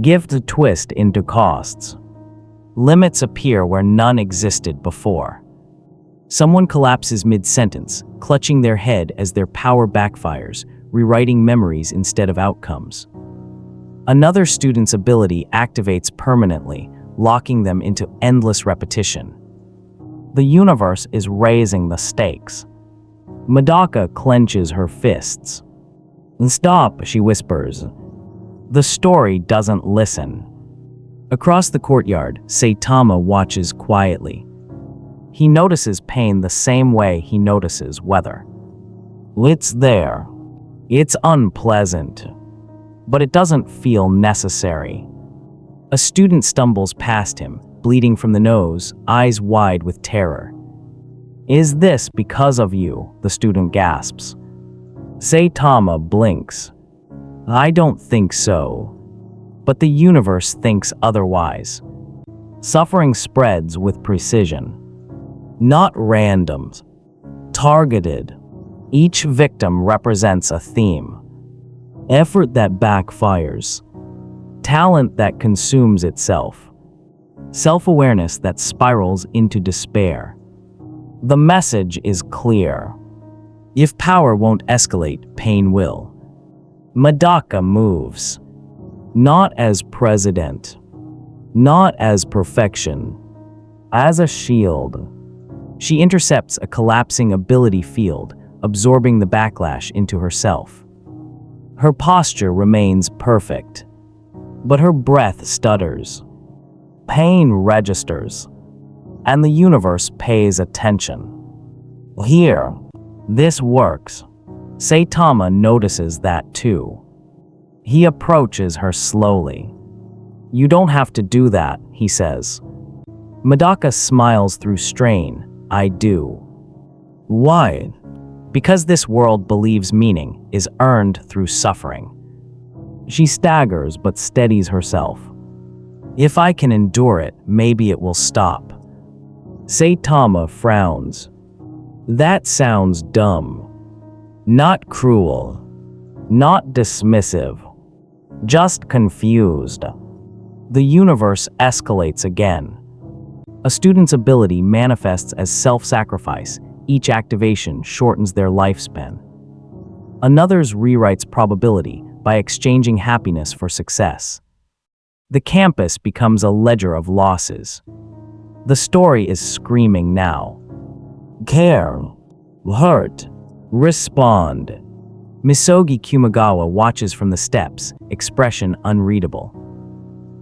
Speaker 1: Give the twist into costs. Limits appear where none existed before. Someone collapses mid-sentence, clutching their head as their power backfires, rewriting memories instead of outcomes. Another student's ability activates permanently, locking them into endless repetition. The universe is raising the stakes. Medaka clenches her fists. "Stop," she whispers. The story doesn't listen. Across the courtyard, Saitama watches quietly. He notices pain the same way he notices weather. It's there. It's unpleasant. But it doesn't feel necessary. A student stumbles past him, bleeding from the nose, eyes wide with terror. "Is this because of you?" the student gasps. Saitama blinks. "I don't think so. But the universe thinks otherwise." Suffering spreads with precision. Not random. Targeted. Each victim represents a theme. Effort that backfires. Talent that consumes itself. Self-awareness that spirals into despair. The message is clear. If power won't escalate, pain will. Medaka moves. Not as president. Not as perfection. As a shield. She intercepts a collapsing ability field, absorbing the backlash into herself. Her posture remains perfect, but her breath stutters. Pain registers, and the universe pays attention. Here, this works. Saitama notices that too. He approaches her slowly. "You don't have to do that," he says. Medaka smiles through strain. "I do." "Why?" "Because this world believes meaning is earned through suffering." She staggers but steadies herself. "If I can endure it, maybe it will stop." Saitama frowns. "That sounds dumb. Not cruel. Not dismissive. Just confused." The universe escalates again. A student's ability manifests as self-sacrifice. Each activation shortens their lifespan. Another's rewrites probability by exchanging happiness for success. The campus becomes a ledger of losses. The story is screaming now. Care. Hurt. Respond. Misogi Kumagawa watches from the steps, expression unreadable.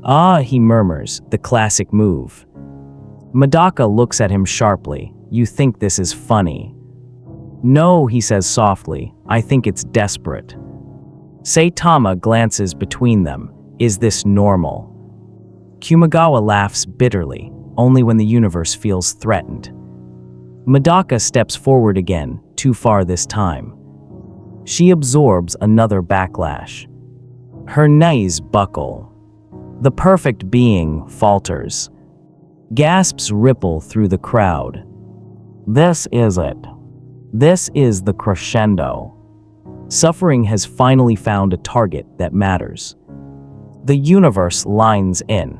Speaker 1: "Ah," he murmurs, the classic move. Medaka looks at him sharply. "You think this is funny?" "No," he says softly. "I think it's desperate." Saitama glances between them. "Is this normal?" Kumagawa laughs bitterly, only when the universe feels threatened. Medaka steps forward again, too far this time. She absorbs another backlash. Her knees buckle. The perfect being falters. Gasps ripple through the crowd. This is it. This is the crescendo. Suffering has finally found a target that matters. The universe lines in.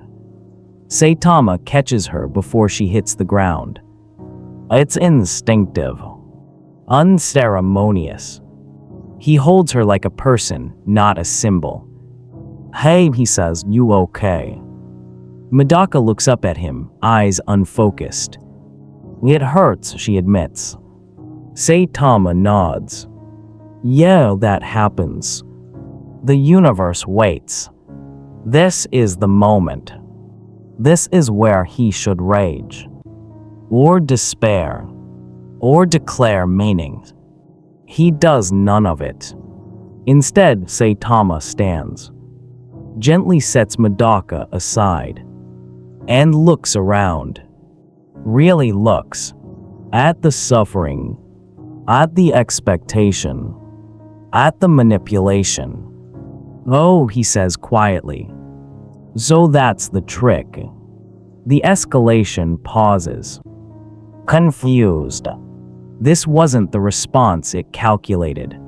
Speaker 1: Saitama catches her before she hits the ground. It's instinctive. Unceremonious. He holds her like a person, not a symbol. "Hey," he says, "you okay?" Medaka looks up at him, eyes unfocused. "It hurts," she admits. Saitama nods. "Yeah, that happens." The universe waits. This is the moment. This is where he should rage. Or despair. Or declare meaning. He does none of it. Instead, Saitama stands. Gently sets Medaka aside. And looks around. Really looks. At the suffering. At the expectation. At the manipulation. "Oh," he says quietly. "So that's the trick." The escalation pauses. Confused. This wasn't the response it calculated.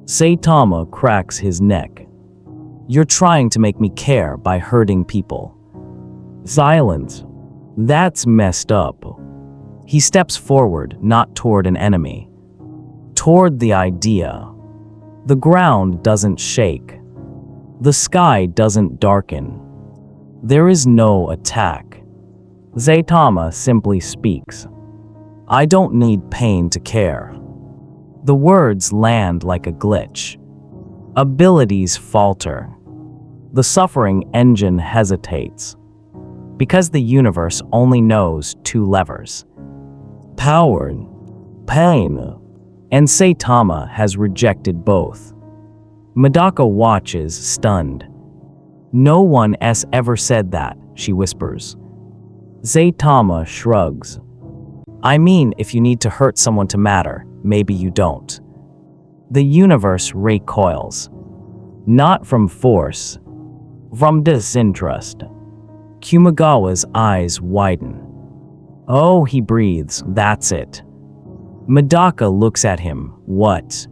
Speaker 1: Saitama cracks his neck. You're trying to make me care by hurting people. Silence. That's messed up. He steps forward, not toward an enemy. Toward the idea. The ground doesn't shake. The sky doesn't darken. There is no attack. Saitama simply speaks. I don't need pain to care. The words land like a glitch. Abilities falter. The suffering engine hesitates. Because the universe only knows two levers. Power, pain, and Saitama has rejected both. Medaka watches, stunned. No one else ever said that, she whispers. Saitama shrugs. I mean, if you need to hurt someone to matter, maybe you don't. The universe recoils. Not from force, from disinterest. Kumagawa's eyes widen. Oh, he breathes, that's it. Medaka looks at him. What?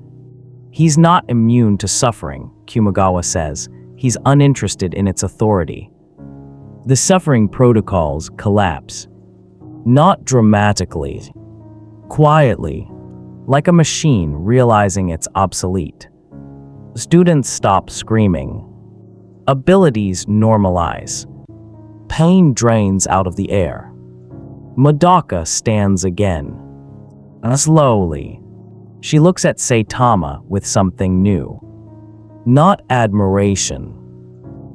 Speaker 1: He's not immune to suffering, Kumagawa says. He's uninterested in its authority. The suffering protocols collapse. Not dramatically. Quietly. Like a machine realizing it's obsolete. Students stop screaming. Abilities normalize. Pain drains out of the air. Medaka stands again. Slowly. She looks at Saitama with something new. Not admiration.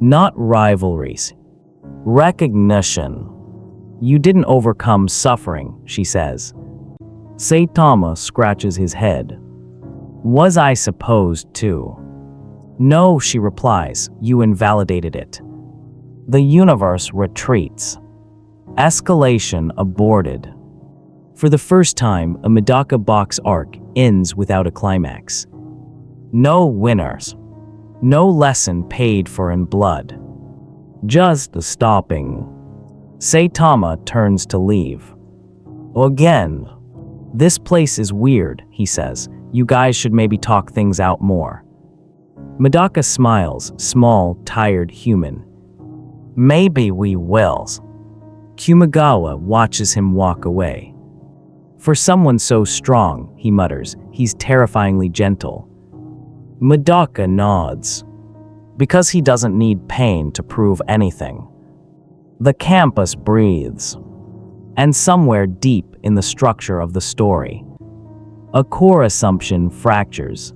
Speaker 1: Not rivalries. Recognition. You didn't overcome suffering, she says. Saitama scratches his head. Was I supposed to? No, she replies, you invalidated it. The universe retreats. Escalation aborted. For the first time, a Medaka Box arc ends without a climax. No winners. No lesson paid for in blood. Just a stopping. Saitama turns to leave. Again. This place is weird, he says. You guys should maybe talk things out more. Medaka smiles, small, tired human. Maybe we will. Kumagawa watches him walk away. For someone so strong, he mutters, he's terrifyingly gentle. Medaka nods. Because he doesn't need pain to prove anything. The campus breathes. And somewhere deep in the structure of the story, a core assumption fractures.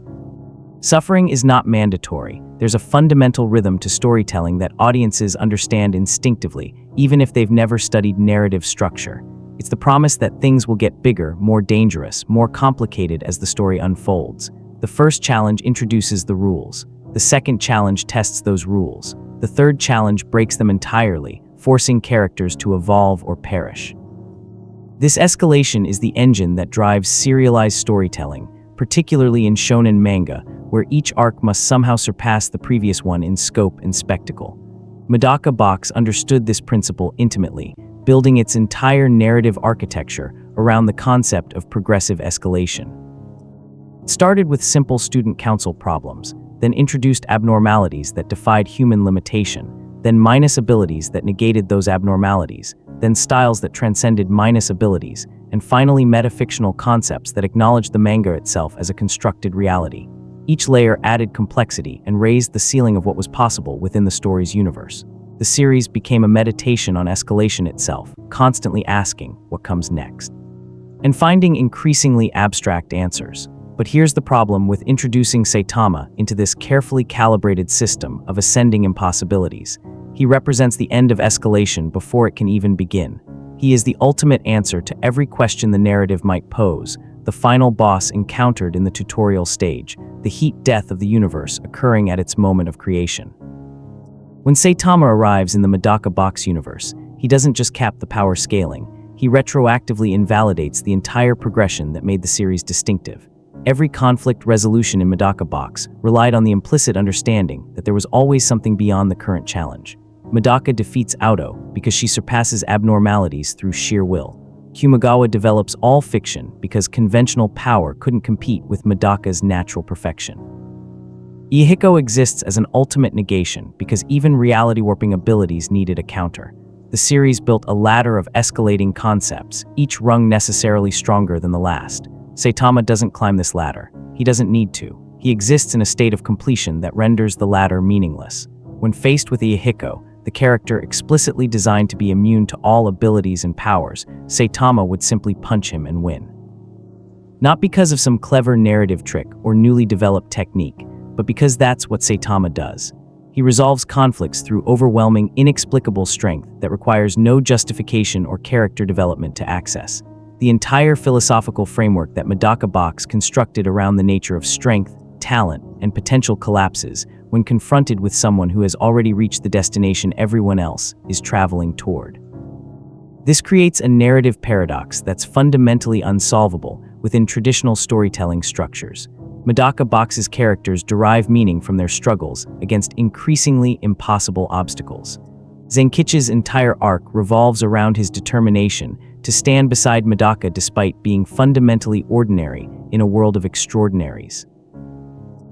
Speaker 1: Suffering is not mandatory. There's a fundamental rhythm to storytelling that audiences understand instinctively, even if they've never studied narrative structure. It's the promise that things will get bigger, more dangerous, more complicated as the story unfolds. The first challenge introduces the rules. The second challenge tests those rules. The third challenge breaks them entirely, forcing characters to evolve or perish. This escalation is the engine that drives serialized storytelling, particularly in shonen manga, where each arc must somehow surpass the previous one in scope and spectacle. Medaka Box understood this principle intimately, building its entire narrative architecture around the concept of progressive escalation. It started with simple student council problems, then introduced abnormalities that defied human limitation, then minus abilities that negated those abnormalities, then styles that transcended minus abilities, and finally metafictional concepts that acknowledged the manga itself as a constructed reality. Each layer added complexity and raised the ceiling of what was possible within the story's universe. The series became a meditation on escalation itself, constantly asking what comes next, and finding increasingly abstract answers. But here's the problem with introducing Saitama into this carefully calibrated system of ascending impossibilities. He represents the end of escalation before it can even begin. He is the ultimate answer to every question the narrative might pose, the final boss encountered in the tutorial stage, the heat death of the universe occurring at its moment of creation. When Saitama arrives in the Medaka Box universe, he doesn't just cap the power scaling, he retroactively invalidates the entire progression that made the series distinctive. Every conflict resolution in Medaka Box relied on the implicit understanding that there was always something beyond the current challenge. Medaka defeats Auto because she surpasses abnormalities through sheer will. Kumagawa develops all fiction because conventional power couldn't compete with Medaka's natural perfection. Ihiko exists as an ultimate negation because even reality-warping abilities needed a counter. The series built a ladder of escalating concepts, each rung necessarily stronger than the last. Saitama doesn't climb this ladder. He doesn't need to. He exists in a state of completion that renders the ladder meaningless. When faced with Ihiko, the character explicitly designed to be immune to all abilities and powers, Saitama would simply punch him and win. Not because of some clever narrative trick or newly developed technique, but because that's what Saitama does. He resolves conflicts through overwhelming, inexplicable strength that requires no justification or character development to access. The entire philosophical framework that Medaka Box constructed around the nature of strength, talent, and potential collapses when confronted with someone who has already reached the destination everyone else is traveling toward. This creates a narrative paradox that's fundamentally unsolvable within traditional storytelling structures. Medaka Box's characters derive meaning from their struggles against increasingly impossible obstacles. Zenkichi's entire arc revolves around his determination to stand beside Medaka despite being fundamentally ordinary in a world of extraordinaries.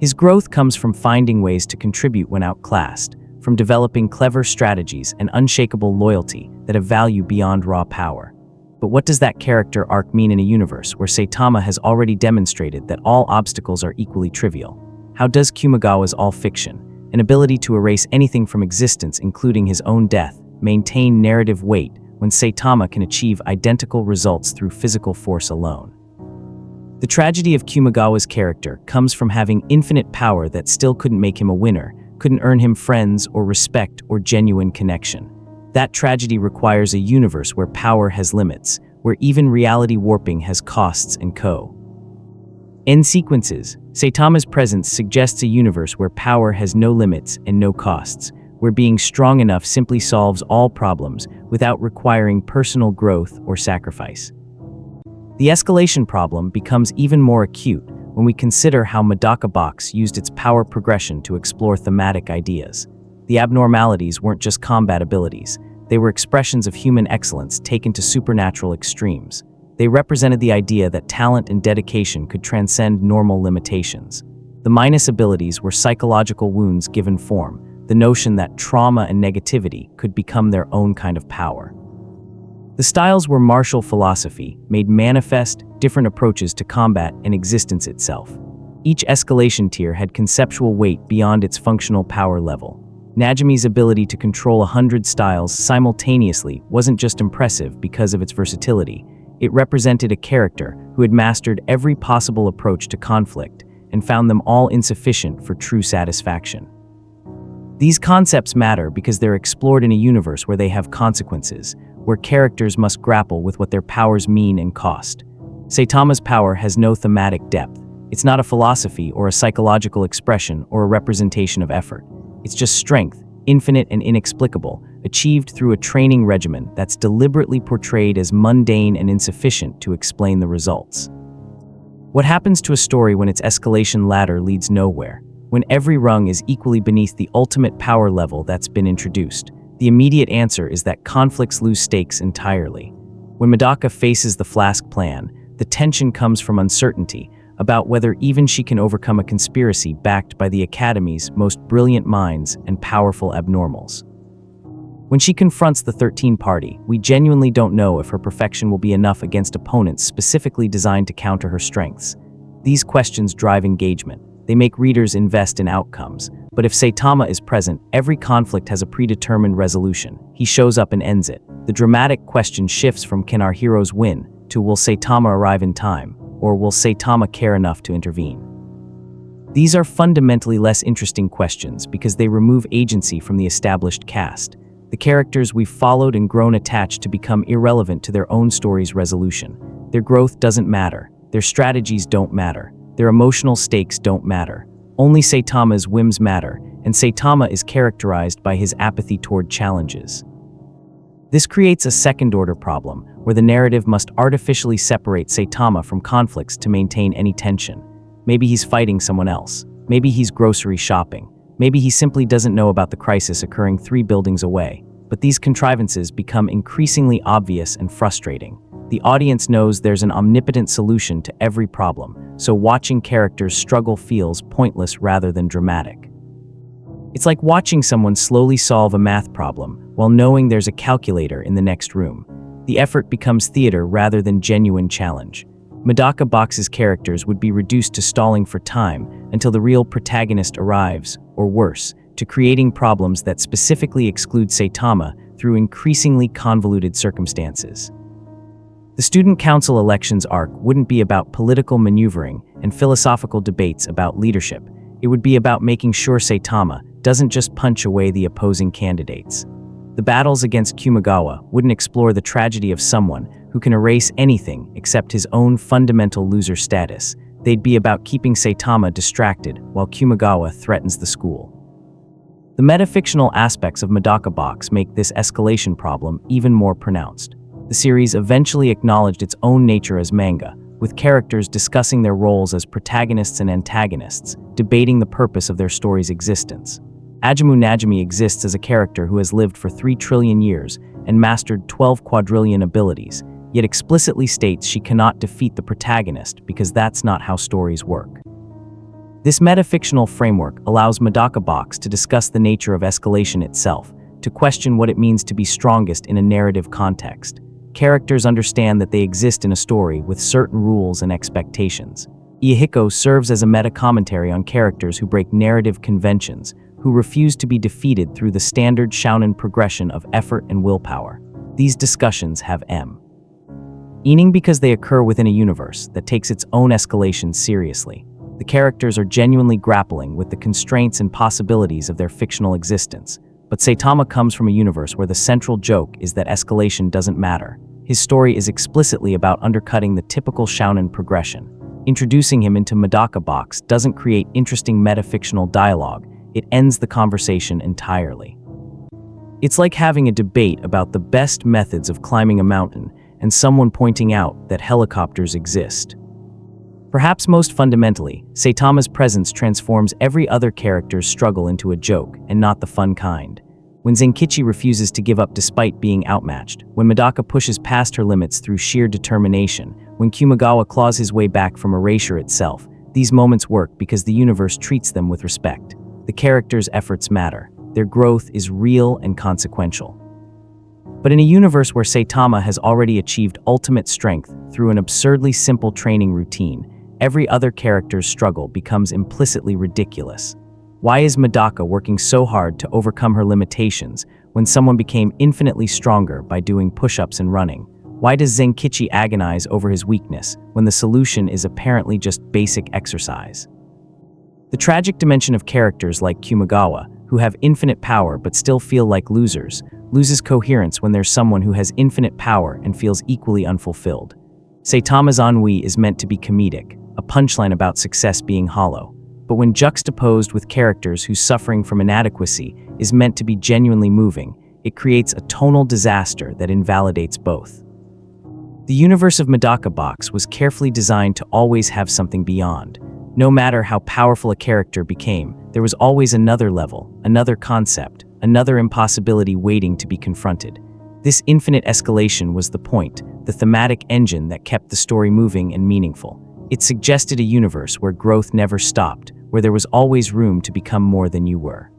Speaker 1: His growth comes from finding ways to contribute when outclassed, from developing clever strategies and unshakable loyalty that have value beyond raw power. But what does that character arc mean in a universe where Saitama has already demonstrated that all obstacles are equally trivial? How does Kumagawa's all fiction, an ability to erase anything from existence including his own death, maintain narrative weight when Saitama can achieve identical results through physical force alone? The tragedy of Kumagawa's character comes from having infinite power that still couldn't make him a winner, couldn't earn him friends or respect or genuine connection. That tragedy requires a universe where power has limits, where even reality warping has costs and end sequences. Saitama's presence suggests a universe where power has no limits and no costs, where being strong enough simply solves all problems without requiring personal growth or sacrifice. The escalation problem becomes even more acute when we consider how Medaka Box used its power progression to explore thematic ideas. The abnormalities weren't just combat abilities. They were expressions of human excellence taken to supernatural extremes. They represented the idea that talent and dedication could transcend normal limitations. The minus abilities were psychological wounds given form, the notion that trauma and negativity could become their own kind of power. The styles were martial philosophy, made manifest, different approaches to combat and existence itself. Each escalation tier had conceptual weight beyond its functional power level. Najumi's ability to control 100 styles simultaneously wasn't just impressive because of its versatility. It represented a character who had mastered every possible approach to conflict and found them all insufficient for true satisfaction. These concepts matter because they're explored in a universe where they have consequences, where characters must grapple with what their powers mean and cost. Saitama's power has no thematic depth. It's not a philosophy or a psychological expression or a representation of effort. It's just strength, infinite and inexplicable, achieved through a training regimen that's deliberately portrayed as mundane and insufficient to explain the results. What happens to a story when its escalation ladder leads nowhere? When every rung is equally beneath the ultimate power level that's been introduced? The immediate answer is that conflicts lose stakes entirely. When Medaka faces the Flask plan, the tension comes from uncertainty about whether even she can overcome a conspiracy backed by the Academy's most brilliant minds and powerful abnormals. When she confronts the 13 Party, we genuinely don't know if her perfection will be enough against opponents specifically designed to counter her strengths. These questions drive engagement. They make readers invest in outcomes. But if Saitama is present, every conflict has a predetermined resolution. He shows up and ends it. The dramatic question shifts from can our heroes win to will Saitama arrive in time, or will Saitama care enough to intervene? These are fundamentally less interesting questions because they remove agency from the established cast. The characters we've followed and grown attached to become irrelevant to their own story's resolution. Their growth doesn't matter. Their strategies don't matter. Their emotional stakes don't matter. Only Saitama's whims matter, and Saitama is characterized by his apathy toward challenges. This creates a second-order problem, where the narrative must artificially separate Saitama from conflicts to maintain any tension. Maybe he's fighting someone else. Maybe he's grocery shopping. Maybe he simply doesn't know about the crisis occurring 3 buildings away. But these contrivances become increasingly obvious and frustrating. The audience knows there's an omnipotent solution to every problem, so watching characters struggle feels pointless rather than dramatic. It's like watching someone slowly solve a math problem while knowing there's a calculator in the next room. The effort becomes theater rather than genuine challenge. Medaka Box's characters would be reduced to stalling for time until the real protagonist arrives, or worse, to creating problems that specifically exclude Saitama through increasingly convoluted circumstances. The student council elections arc wouldn't be about political maneuvering and philosophical debates about leadership. It would be about making sure Saitama doesn't just punch away the opposing candidates. The battles against Kumagawa wouldn't explore the tragedy of someone who can erase anything except his own fundamental loser status. They'd be about keeping Saitama distracted while Kumagawa threatens the school. The metafictional aspects of Medaka Box make this escalation problem even more pronounced. The series eventually acknowledged its own nature as manga, with characters discussing their roles as protagonists and antagonists, debating the purpose of their story's existence. Ajamu Najimi exists as a character who has lived for 3 trillion years and mastered 12 quadrillion abilities, yet explicitly states she cannot defeat the protagonist because that's not how stories work. This metafictional framework allows Medaka Box to discuss the nature of escalation itself, to question what it means to be strongest in a narrative context. Characters understand that they exist in a story with certain rules and expectations. Iehiko serves as a meta-commentary on characters who break narrative conventions, who refuse to be defeated through the standard shounen progression of effort and willpower. These discussions have meaning because they occur within a universe that takes its own escalation seriously. The characters are genuinely grappling with the constraints and possibilities of their fictional existence. But Saitama comes from a universe where the central joke is that escalation doesn't matter. His story is explicitly about undercutting the typical shounen progression. Introducing him into Medaka Box doesn't create interesting metafictional dialogue, it ends the conversation entirely. It's like having a debate about the best methods of climbing a mountain and someone pointing out that helicopters exist. Perhaps most fundamentally, Saitama's presence transforms every other character's struggle into a joke, and not the fun kind. When Zenkichi refuses to give up despite being outmatched, when Medaka pushes past her limits through sheer determination, when Kumagawa claws his way back from erasure itself, these moments work because the universe treats them with respect. The characters' efforts matter. Their growth is real and consequential. But in a universe where Saitama has already achieved ultimate strength through an absurdly simple training routine, every other character's struggle becomes implicitly ridiculous. Why is Medaka working so hard to overcome her limitations when someone became infinitely stronger by doing push-ups and running? Why does Zenkichi agonize over his weakness when the solution is apparently just basic exercise? The tragic dimension of characters like Kumagawa, who have infinite power but still feel like losers, loses coherence when there's someone who has infinite power and feels equally unfulfilled. Saitama's ennui is meant to be comedic, a punchline about success being hollow. But when juxtaposed with characters whose suffering from inadequacy is meant to be genuinely moving, it creates a tonal disaster that invalidates both. The universe of Medaka Box was carefully designed to always have something beyond. No matter how powerful a character became, there was always another level, another concept, another impossibility waiting to be confronted. This infinite escalation was the point, the thematic engine that kept the story moving and meaningful. It suggested a universe where growth never stopped, where there was always room to become more than you were.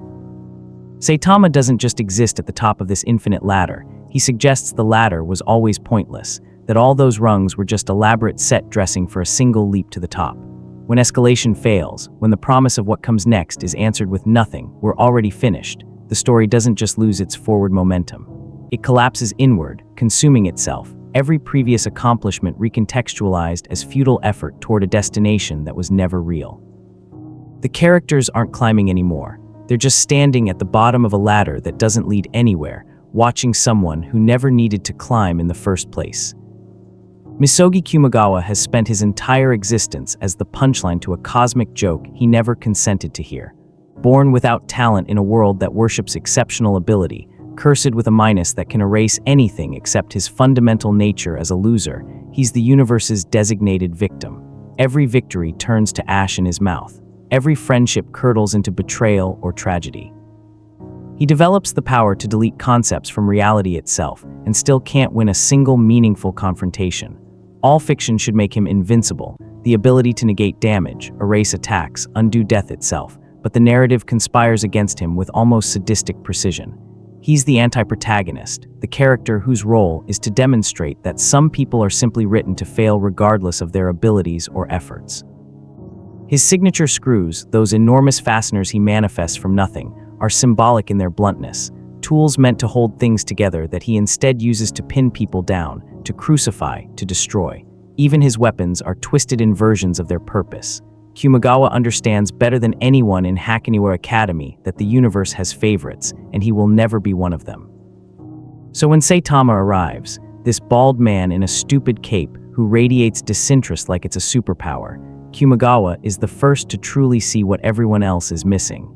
Speaker 1: Saitama doesn't just exist at the top of this infinite ladder, he suggests the ladder was always pointless, that all those rungs were just elaborate set dressing for a single leap to the top. When escalation fails, when the promise of what comes next is answered with nothing, we're already finished, the story doesn't just lose its forward momentum. It collapses inward, consuming itself, every previous accomplishment recontextualized as futile effort toward a destination that was never real. The characters aren't climbing anymore. They're just standing at the bottom of a ladder that doesn't lead anywhere, watching someone who never needed to climb in the first place. Misogi Kumagawa has spent his entire existence as the punchline to a cosmic joke he never consented to hear. Born without talent in a world that worships exceptional ability, cursed with a minus that can erase anything except his fundamental nature as a loser, he's the universe's designated victim. Every victory turns to ash in his mouth. Every friendship curdles into betrayal or tragedy. He develops the power to delete concepts from reality itself and still can't win a single meaningful confrontation. All fiction should make him invincible. the ability to negate damage, erase attacks, undo death itself, but the narrative conspires against him with almost sadistic precision. He's the anti-protagonist, the character whose role is to demonstrate that some people are simply written to fail regardless of their abilities or efforts. His signature screws, those enormous fasteners he manifests from nothing, are symbolic in their bluntness, tools meant to hold things together that he instead uses to pin people down, to crucify, to destroy. Even his weapons are twisted inversions of their purpose. Kumagawa understands better than anyone in Hakoniwa Academy that the universe has favorites, and he will never be one of them. So when Saitama arrives, this bald man in a stupid cape who radiates disinterest like it's a superpower, Kumagawa is the first to truly see what everyone else is missing.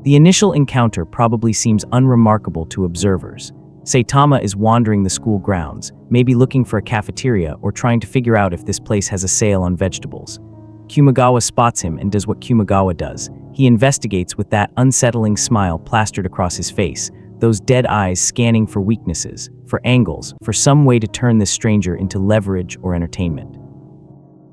Speaker 1: The initial encounter probably seems unremarkable to observers. Saitama is wandering the school grounds, maybe looking for a cafeteria or trying to figure out if this place has a sale on vegetables. Kumagawa spots him and does what Kumagawa does. He investigates with that unsettling smile plastered across his face, those dead eyes scanning for weaknesses, for angles, for some way to turn this stranger into leverage or entertainment.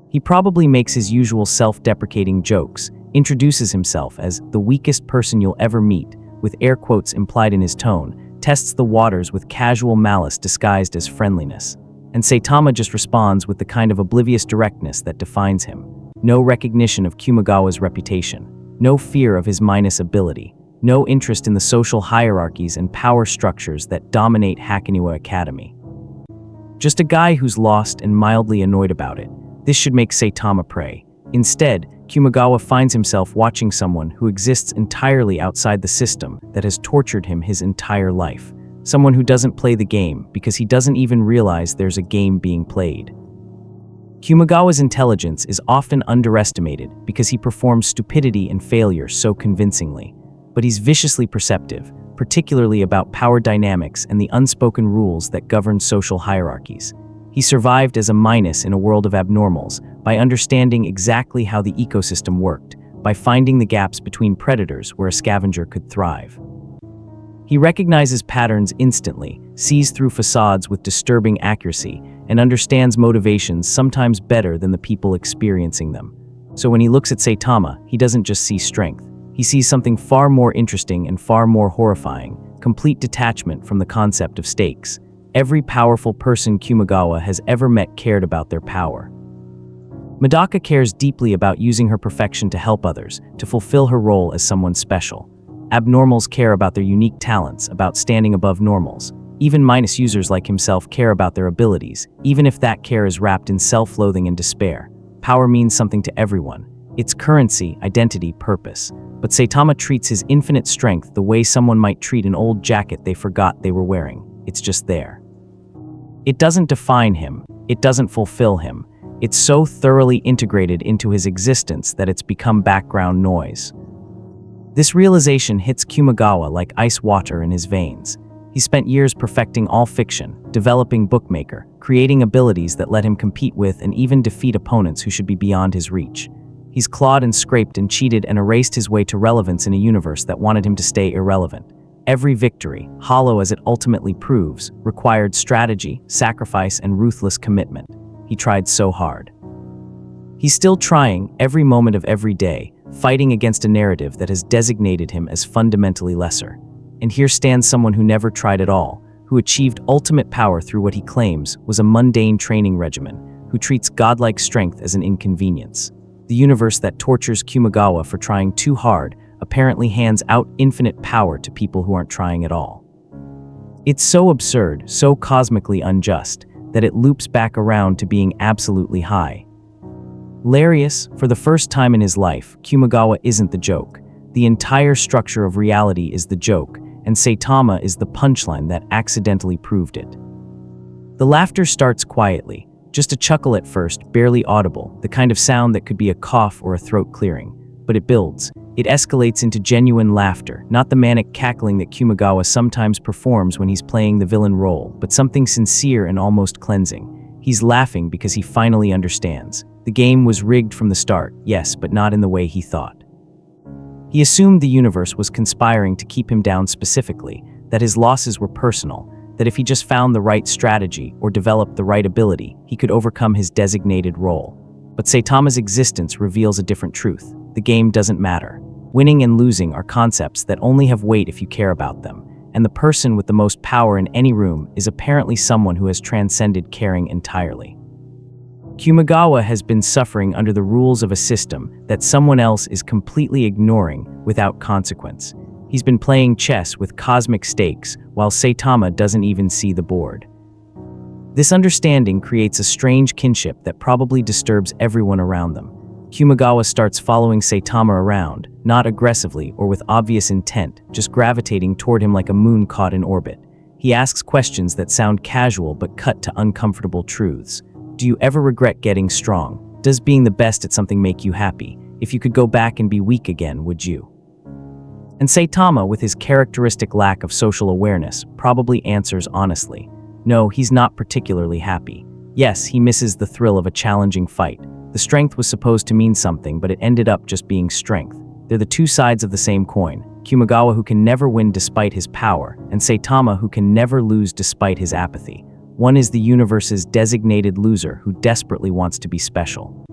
Speaker 1: He probably makes his usual self-deprecating jokes, introduces himself as the weakest person you'll ever meet, with air quotes implied in his tone, tests the waters with casual malice disguised as friendliness. And Saitama just responds with the kind of oblivious directness that defines him. No recognition of Kumagawa's reputation, no fear of his minus ability, no interest in the social hierarchies and power structures that dominate Hakoniwa Academy. Just a guy who's lost and mildly annoyed about it. This should make Saitama pray. Instead, Kumagawa finds himself watching someone who exists entirely outside the system that has tortured him his entire life. Someone who doesn't play the game because he doesn't even realize there's a game being played. Kumagawa's intelligence is often underestimated because he performs stupidity and failure so convincingly. But he's viciously perceptive, particularly about power dynamics and the unspoken rules that govern social hierarchies. He survived as a minus in a world of abnormals by understanding exactly how the ecosystem worked, by finding the gaps between predators where a scavenger could thrive. He recognizes patterns instantly, sees through facades with disturbing accuracy, and understands motivations sometimes better than the people experiencing them. So when he looks at Saitama, he doesn't just see strength. He sees something far more interesting and far more horrifying, complete detachment from the concept of stakes. Every powerful person Kumagawa has ever met cared about their power. Medaka cares deeply about using her perfection to help others, to fulfill her role as someone special. Abnormals care about their unique talents, about standing above normals. Even minus users like himself care about their abilities, even if that care is wrapped in self-loathing and despair. Power means something to everyone. It's currency, identity, purpose. But Saitama treats his infinite strength the way someone might treat an old jacket they forgot they were wearing. It's just there. It doesn't define him. It doesn't fulfill him. It's so thoroughly integrated into his existence that it's become background noise. This realization hits Kumagawa like ice water in his veins. He spent years perfecting all fiction, developing Bookmaker, creating abilities that let him compete with and even defeat opponents who should be beyond his reach. He's clawed and scraped and cheated and erased his way to relevance in a universe that wanted him to stay irrelevant. Every victory, hollow as it ultimately proves, required strategy, sacrifice, and ruthless commitment. He tried so hard. He's still trying, every moment of every day, fighting against a narrative that has designated him as fundamentally lesser. And here stands someone who never tried at all, who achieved ultimate power through what he claims was a mundane training regimen, who treats godlike strength as an inconvenience. The universe that tortures Kumagawa for trying too hard apparently hands out infinite power to people who aren't trying at all. It's so absurd, so cosmically unjust, that it loops back around to being absolutely high. Hilarious, for the first time in his life, Kumagawa isn't the joke. The entire structure of reality is the joke, and Saitama is the punchline that accidentally proved it. The laughter starts quietly, just a chuckle at first, barely audible, the kind of sound that could be a cough or a throat clearing. But it builds. It escalates into genuine laughter, not the manic cackling that Kumagawa sometimes performs when he's playing the villain role, but something sincere and almost cleansing. He's laughing because he finally understands. The game was rigged from the start, yes, but not in the way he thought. He assumed the universe was conspiring to keep him down specifically, that his losses were personal, that if he just found the right strategy or developed the right ability, he could overcome his designated role. But Saitama's existence reveals a different truth. The game doesn't matter. Winning and losing are concepts that only have weight if you care about them, and the person with the most power in any room is apparently someone who has transcended caring entirely. Kumagawa has been suffering under the rules of a system that someone else is completely ignoring without consequence. He's been playing chess with cosmic stakes while Saitama doesn't even see the board. This understanding creates a strange kinship that probably disturbs everyone around them. Kumagawa starts following Saitama around, not aggressively or with obvious intent, just gravitating toward him like a moon caught in orbit. He asks questions that sound casual but cut to uncomfortable truths. Do you ever regret getting strong? Does being the best at something make you happy? If you could go back and be weak again, would you? And Saitama, with his characteristic lack of social awareness, probably answers honestly. No, he's not particularly happy. Yes, he misses the thrill of a challenging fight. The strength was supposed to mean something, but it ended up just being strength. They're the two sides of the same coin. Kumagawa, who can never win despite his power, and Saitama, who can never lose despite his apathy. One is the universe's designated loser who desperately wants to be special.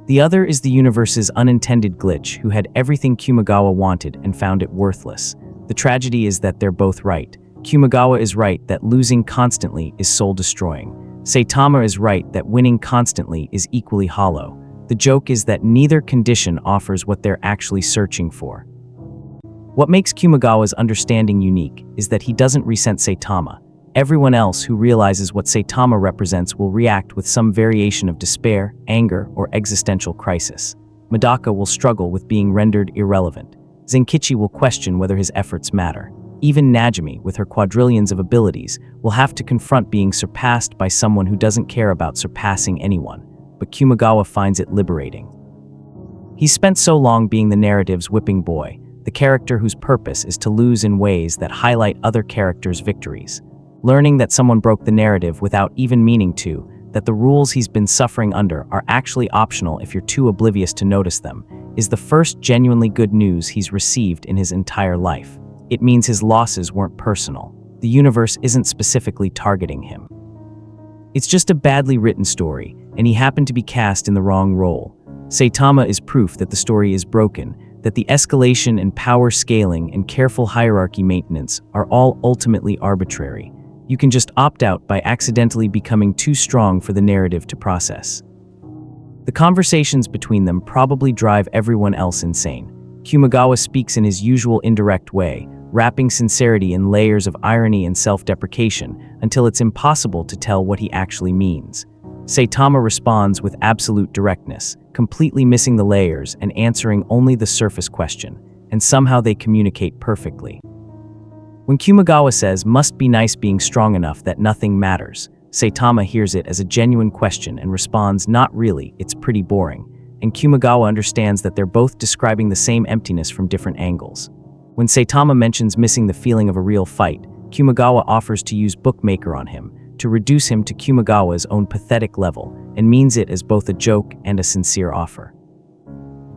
Speaker 1: The other is the universe's unintended glitch who had everything Kumagawa wanted and found it worthless. The tragedy is that they're both right. Kumagawa is right that losing constantly is soul-destroying. Saitama is right that winning constantly is equally hollow. The joke is that neither condition offers what they're actually searching for. What makes Kumagawa's understanding unique is that he doesn't resent Saitama. Everyone else who realizes what Saitama represents will react with some variation of despair, anger, or existential crisis. Medaka will struggle with being rendered irrelevant. Zenkichi will question whether his efforts matter. Even Najimi, with her quadrillions of abilities, will have to confront being surpassed by someone who doesn't care about surpassing anyone, but Kumagawa finds it liberating. He's spent so long being the narrative's whipping boy, the character whose purpose is to lose in ways that highlight other characters' victories. Learning that someone broke the narrative without even meaning to, that the rules he's been suffering under are actually optional if you're too oblivious to notice them, is the first genuinely good news he's received in his entire life. It means his losses weren't personal. The universe isn't specifically targeting him. It's just a badly written story, and he happened to be cast in the wrong role. Saitama is proof that the story is broken, that the escalation and power scaling and careful hierarchy maintenance are all ultimately arbitrary. You can just opt out by accidentally becoming too strong for the narrative to process. The conversations between them probably drive everyone else insane. Kumagawa speaks in his usual indirect way, wrapping sincerity in layers of irony and self-deprecation until it's impossible to tell what he actually means. Saitama responds with absolute directness, completely missing the layers and answering only the surface question, and somehow they communicate perfectly. When Kumagawa says, "Must be nice being strong enough that nothing matters," Saitama hears it as a genuine question and responds, "Not really, it's pretty boring." And Kumagawa understands that they're both describing the same emptiness from different angles. When Saitama mentions missing the feeling of a real fight, Kumagawa offers to use Bookmaker on him, to reduce him to Kumagawa's own pathetic level, and means it as both a joke and a sincere offer.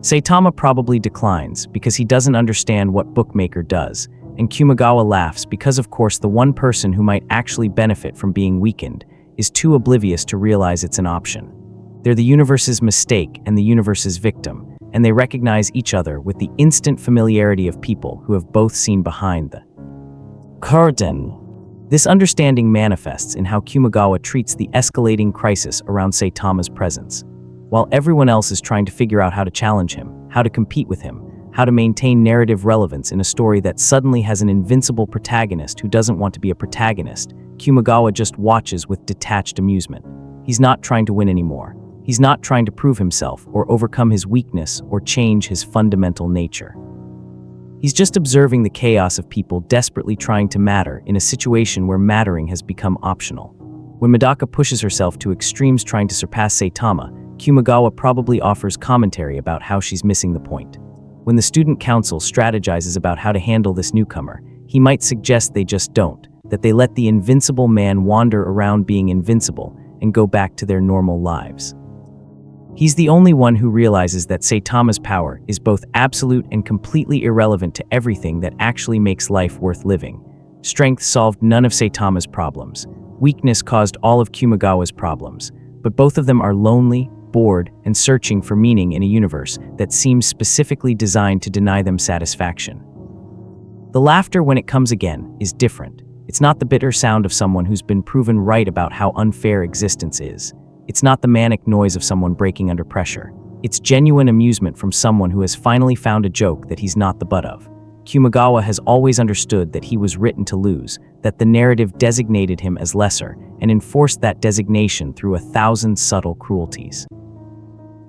Speaker 1: Saitama probably declines because he doesn't understand what Bookmaker does, and Kumagawa laughs because of course the one person who might actually benefit from being weakened is too oblivious to realize it's an option. They're the universe's mistake and the universe's victim, and they recognize each other with the instant familiarity of people who have both seen behind the curtain. This understanding manifests in how Kumagawa treats the escalating crisis around Saitama's presence. While everyone else is trying to figure out how to challenge him, how to compete with him, how to maintain narrative relevance in a story that suddenly has an invincible protagonist who doesn't want to be a protagonist, Kumagawa just watches with detached amusement. He's not trying to win anymore. He's not trying to prove himself or overcome his weakness or change his fundamental nature. He's just observing the chaos of people desperately trying to matter in a situation where mattering has become optional. When Medaka pushes herself to extremes trying to surpass Saitama, Kumagawa probably offers commentary about how she's missing the point. When the student council strategizes about how to handle this newcomer, he might suggest they just don't, that they let the invincible man wander around being invincible and go back to their normal lives. He's the only one who realizes that Saitama's power is both absolute and completely irrelevant to everything that actually makes life worth living. Strength solved none of Saitama's problems. Weakness caused all of Kumagawa's problems. But both of them are lonely, bored, and searching for meaning in a universe that seems specifically designed to deny them satisfaction. The laughter, when it comes again, is different. It's not the bitter sound of someone who's been proven right about how unfair existence is. It's not the manic noise of someone breaking under pressure. It's genuine amusement from someone who has finally found a joke that he's not the butt of. Kumagawa has always understood that he was written to lose, that the narrative designated him as lesser, and enforced that designation through 1,000 subtle cruelties.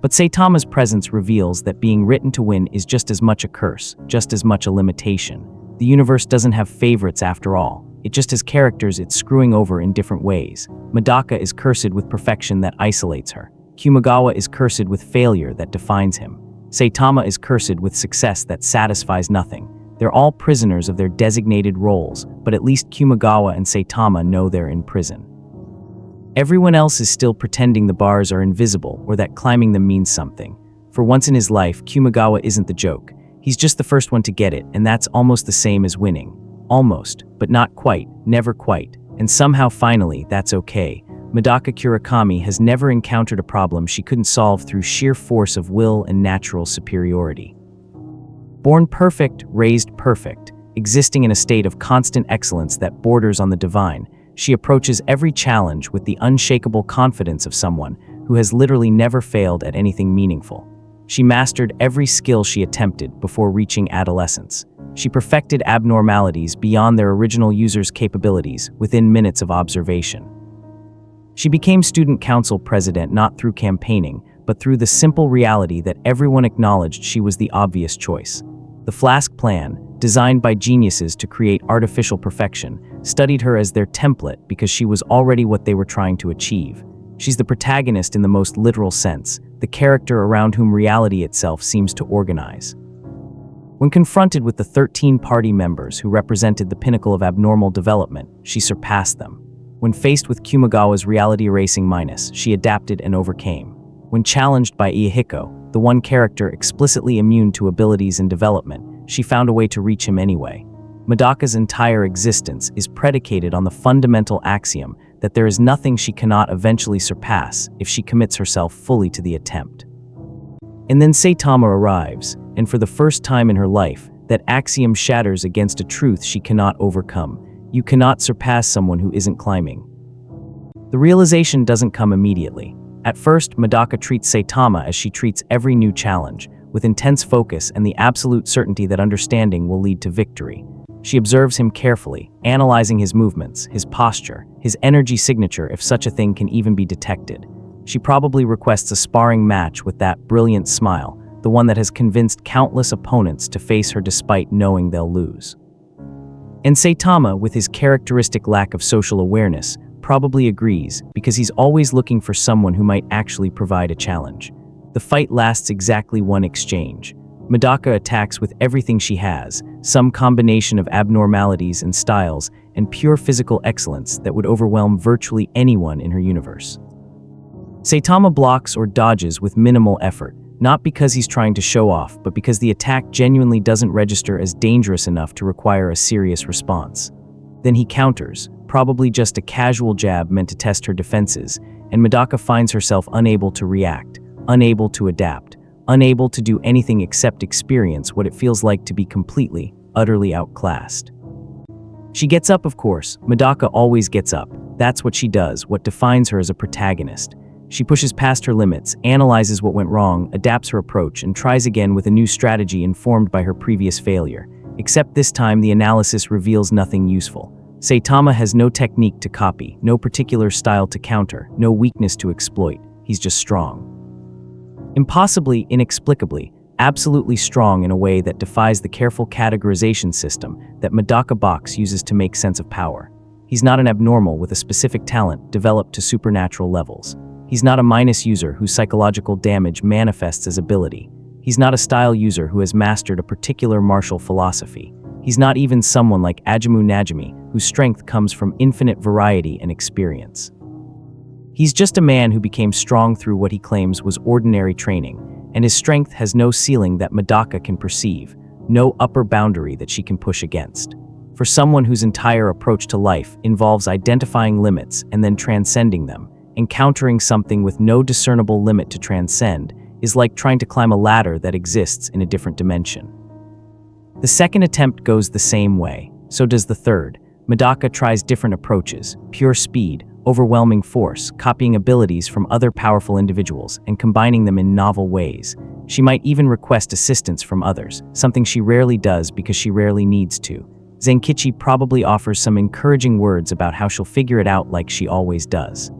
Speaker 1: But Saitama's presence reveals that being written to win is just as much a curse, just as much a limitation. The universe doesn't have favorites after all. It just has characters it's screwing over in different ways. Medaka is cursed with perfection that isolates her. Kumagawa is cursed with failure that defines him. Saitama is cursed with success that satisfies nothing. They're all prisoners of their designated roles, but at least Kumagawa and Saitama know they're in prison. Everyone else is still pretending the bars are invisible or that climbing them means something. For once in his life, Kumagawa isn't the joke. He's just the first one to get it, and that's almost the same as winning. Almost, but not quite, never quite. And somehow finally, that's okay. Medaka Kurakami has never encountered a problem she couldn't solve through sheer force of will and natural superiority. Born perfect, raised perfect, existing in a state of constant excellence that borders on the divine, she approaches every challenge with the unshakable confidence of someone who has literally never failed at anything meaningful. She mastered every skill she attempted before reaching adolescence. She perfected abnormalities beyond their original user's capabilities within minutes of observation. She became student council president not through campaigning, but through the simple reality that everyone acknowledged she was the obvious choice. The Flask plan, designed by geniuses to create artificial perfection, studied her as their template because she was already what they were trying to achieve. She's the protagonist in the most literal sense, the character around whom reality itself seems to organize. When confronted with the 13 party members who represented the pinnacle of abnormal development, she surpassed them. When faced with Kumagawa's reality-erasing minus, she adapted and overcame. When challenged by Iehiko, the one character explicitly immune to abilities and development, she found a way to reach him anyway. Medaka's entire existence is predicated on the fundamental axiom that there is nothing she cannot eventually surpass if she commits herself fully to the attempt. And then Saitama arrives, and for the first time in her life, that axiom shatters against a truth she cannot overcome. You cannot surpass someone who isn't climbing. The realization doesn't come immediately. At first, Medaka treats Saitama as she treats every new challenge, with intense focus and the absolute certainty that understanding will lead to victory. She observes him carefully, analyzing his movements, his posture, his energy signature if such a thing can even be detected. She probably requests a sparring match with that brilliant smile, the one that has convinced countless opponents to face her despite knowing they'll lose. And Saitama, with his characteristic lack of social awareness, probably agrees because he's always looking for someone who might actually provide a challenge. The fight lasts exactly one exchange. Medaka attacks with everything she has, some combination of abnormalities and styles, and pure physical excellence that would overwhelm virtually anyone in her universe. Saitama blocks or dodges with minimal effort, not because he's trying to show off, but because the attack genuinely doesn't register as dangerous enough to require a serious response. Then he counters, probably just a casual jab meant to test her defenses, and Medaka finds herself unable to react, unable to adapt, unable to do anything except experience what it feels like to be completely, utterly outclassed. She gets up, of course. Medaka always gets up. That's what she does, what defines her as a protagonist. She pushes past her limits, analyzes what went wrong, adapts her approach, and tries again with a new strategy informed by her previous failure. Except this time, the analysis reveals nothing useful. Saitama has no technique to copy, no particular style to counter, no weakness to exploit. He's just strong. Impossibly, inexplicably, absolutely strong in a way that defies the careful categorization system that Medaka Box uses to make sense of power. He's not an abnormal with a specific talent developed to supernatural levels. He's not a minus user whose psychological damage manifests as ability. He's not a style user who has mastered a particular martial philosophy. He's not even someone like Ajamu Najimi, whose strength comes from infinite variety and experience. He's just a man who became strong through what he claims was ordinary training, and his strength has no ceiling that Medaka can perceive, no upper boundary that she can push against. For someone whose entire approach to life involves identifying limits and then transcending them, encountering something with no discernible limit to transcend is like trying to climb a ladder that exists in a different dimension. The second attempt goes the same way, so does the third. Medaka tries different approaches: pure speed, overwhelming force, copying abilities from other powerful individuals and combining them in novel ways. She might even request assistance from others, something she rarely does because she rarely needs to. Zenkichi probably offers some encouraging words about how she'll figure it out like she always does.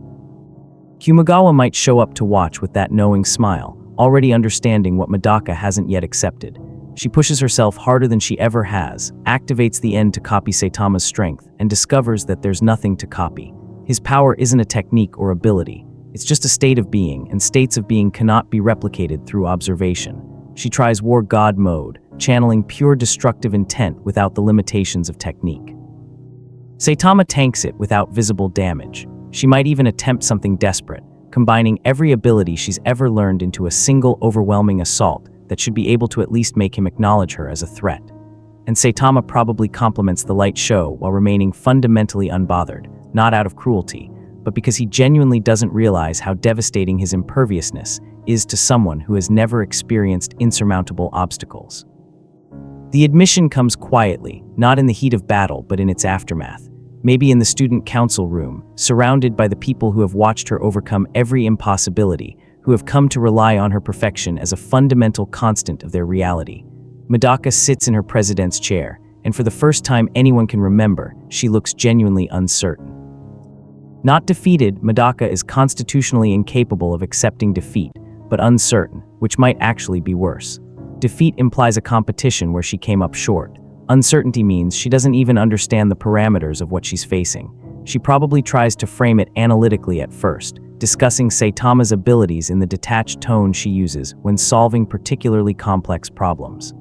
Speaker 1: Kumagawa might show up to watch with that knowing smile, already understanding what Medaka hasn't yet accepted. She pushes herself harder than she ever has, activates the end to copy Saitama's strength, and discovers that there's nothing to copy. His power isn't a technique or ability. It's just a state of being, and states of being cannot be replicated through observation. She tries War God mode, channeling pure destructive intent without the limitations of technique. Saitama tanks it without visible damage. She might even attempt something desperate, combining every ability she's ever learned into a single overwhelming assault that should be able to at least make him acknowledge her as a threat. And Saitama probably compliments the light show while remaining fundamentally unbothered, not out of cruelty, but because he genuinely doesn't realize how devastating his imperviousness is to someone who has never experienced insurmountable obstacles. The admission comes quietly, not in the heat of battle, but in its aftermath. Maybe in the student council room, surrounded by the people who have watched her overcome every impossibility, who have come to rely on her perfection as a fundamental constant of their reality. Medaka sits in her president's chair, and for the first time anyone can remember, she looks genuinely uncertain. Not defeated, Medaka is constitutionally incapable of accepting defeat, but uncertain, which might actually be worse. Defeat implies a competition where she came up short. Uncertainty means she doesn't even understand the parameters of what she's facing. She probably tries to frame it analytically at first, discussing Saitama's abilities in the detached tone she uses when solving particularly complex problems.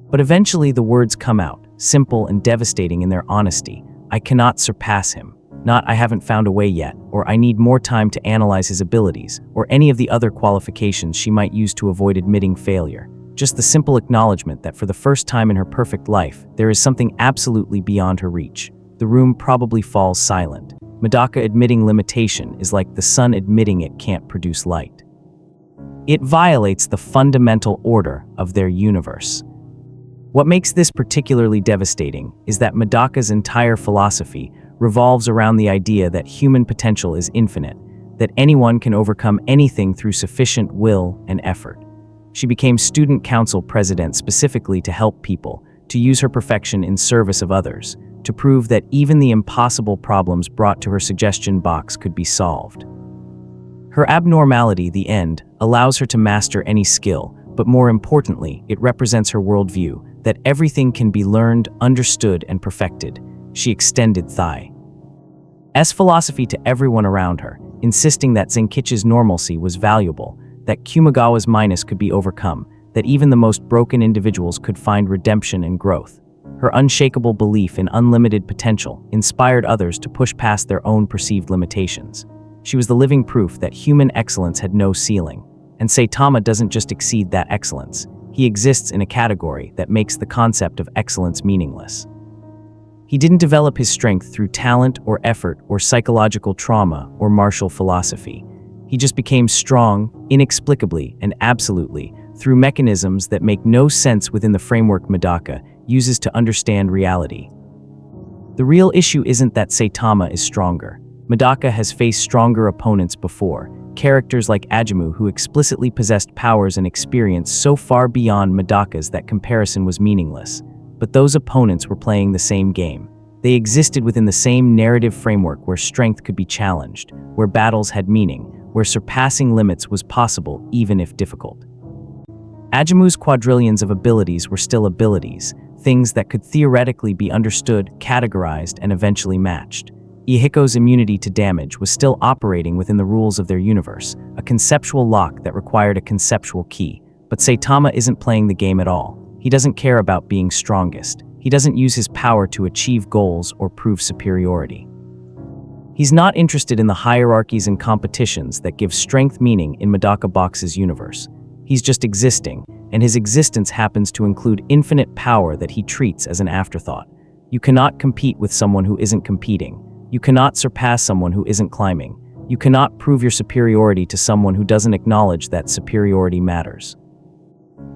Speaker 1: But eventually the words come out, simple and devastating in their honesty. I cannot surpass him. Not I haven't found a way yet, or I need more time to analyze his abilities, or any of the other qualifications she might use to avoid admitting failure. Just the simple acknowledgement that for the first time in her perfect life, there is something absolutely beyond her reach. The room probably falls silent. Medaka admitting limitation is like the sun admitting it can't produce light. It violates the fundamental order of their universe. What makes this particularly devastating is that Medaka's entire philosophy revolves around the idea that human potential is infinite, that anyone can overcome anything through sufficient will and effort. She became student council president specifically to help people, to use her perfection in service of others, to prove that even the impossible problems brought to her suggestion box could be solved. Her abnormality, the end, allows her to master any skill, but more importantly, it represents her worldview, that everything can be learned, understood, and perfected. She extended Thai's philosophy to everyone around her, insisting that Zenkichi's normalcy was valuable, that Kumagawa's minus could be overcome, that even the most broken individuals could find redemption and growth. Her unshakable belief in unlimited potential inspired others to push past their own perceived limitations. She was the living proof that human excellence had no ceiling, and Saitama doesn't just exceed that excellence. He exists in a category that makes the concept of excellence meaningless. He didn't develop his strength through talent or effort or psychological trauma or martial philosophy. He just became strong, inexplicably and absolutely, through mechanisms that make no sense within the framework Medaka uses to understand reality. The real issue isn't that Saitama is stronger. Medaka has faced stronger opponents before, characters like Ajamu who explicitly possessed powers and experience so far beyond Medaka's that comparison was meaningless. But those opponents were playing the same game. They existed within the same narrative framework where strength could be challenged, where battles had meaning, where surpassing limits was possible even if difficult. Ajamu's quadrillions of abilities were still abilities, things that could theoretically be understood, categorized, and eventually matched. Ihiko's immunity to damage was still operating within the rules of their universe, a conceptual lock that required a conceptual key. But Saitama isn't playing the game at all. He doesn't care about being strongest. He doesn't use his power to achieve goals or prove superiority. He's not interested in the hierarchies and competitions that give strength meaning in Medaka Box's universe. He's just existing, and his existence happens to include infinite power that he treats as an afterthought. You cannot compete with someone who isn't competing. You cannot surpass someone who isn't climbing. You cannot prove your superiority to someone who doesn't acknowledge that superiority matters.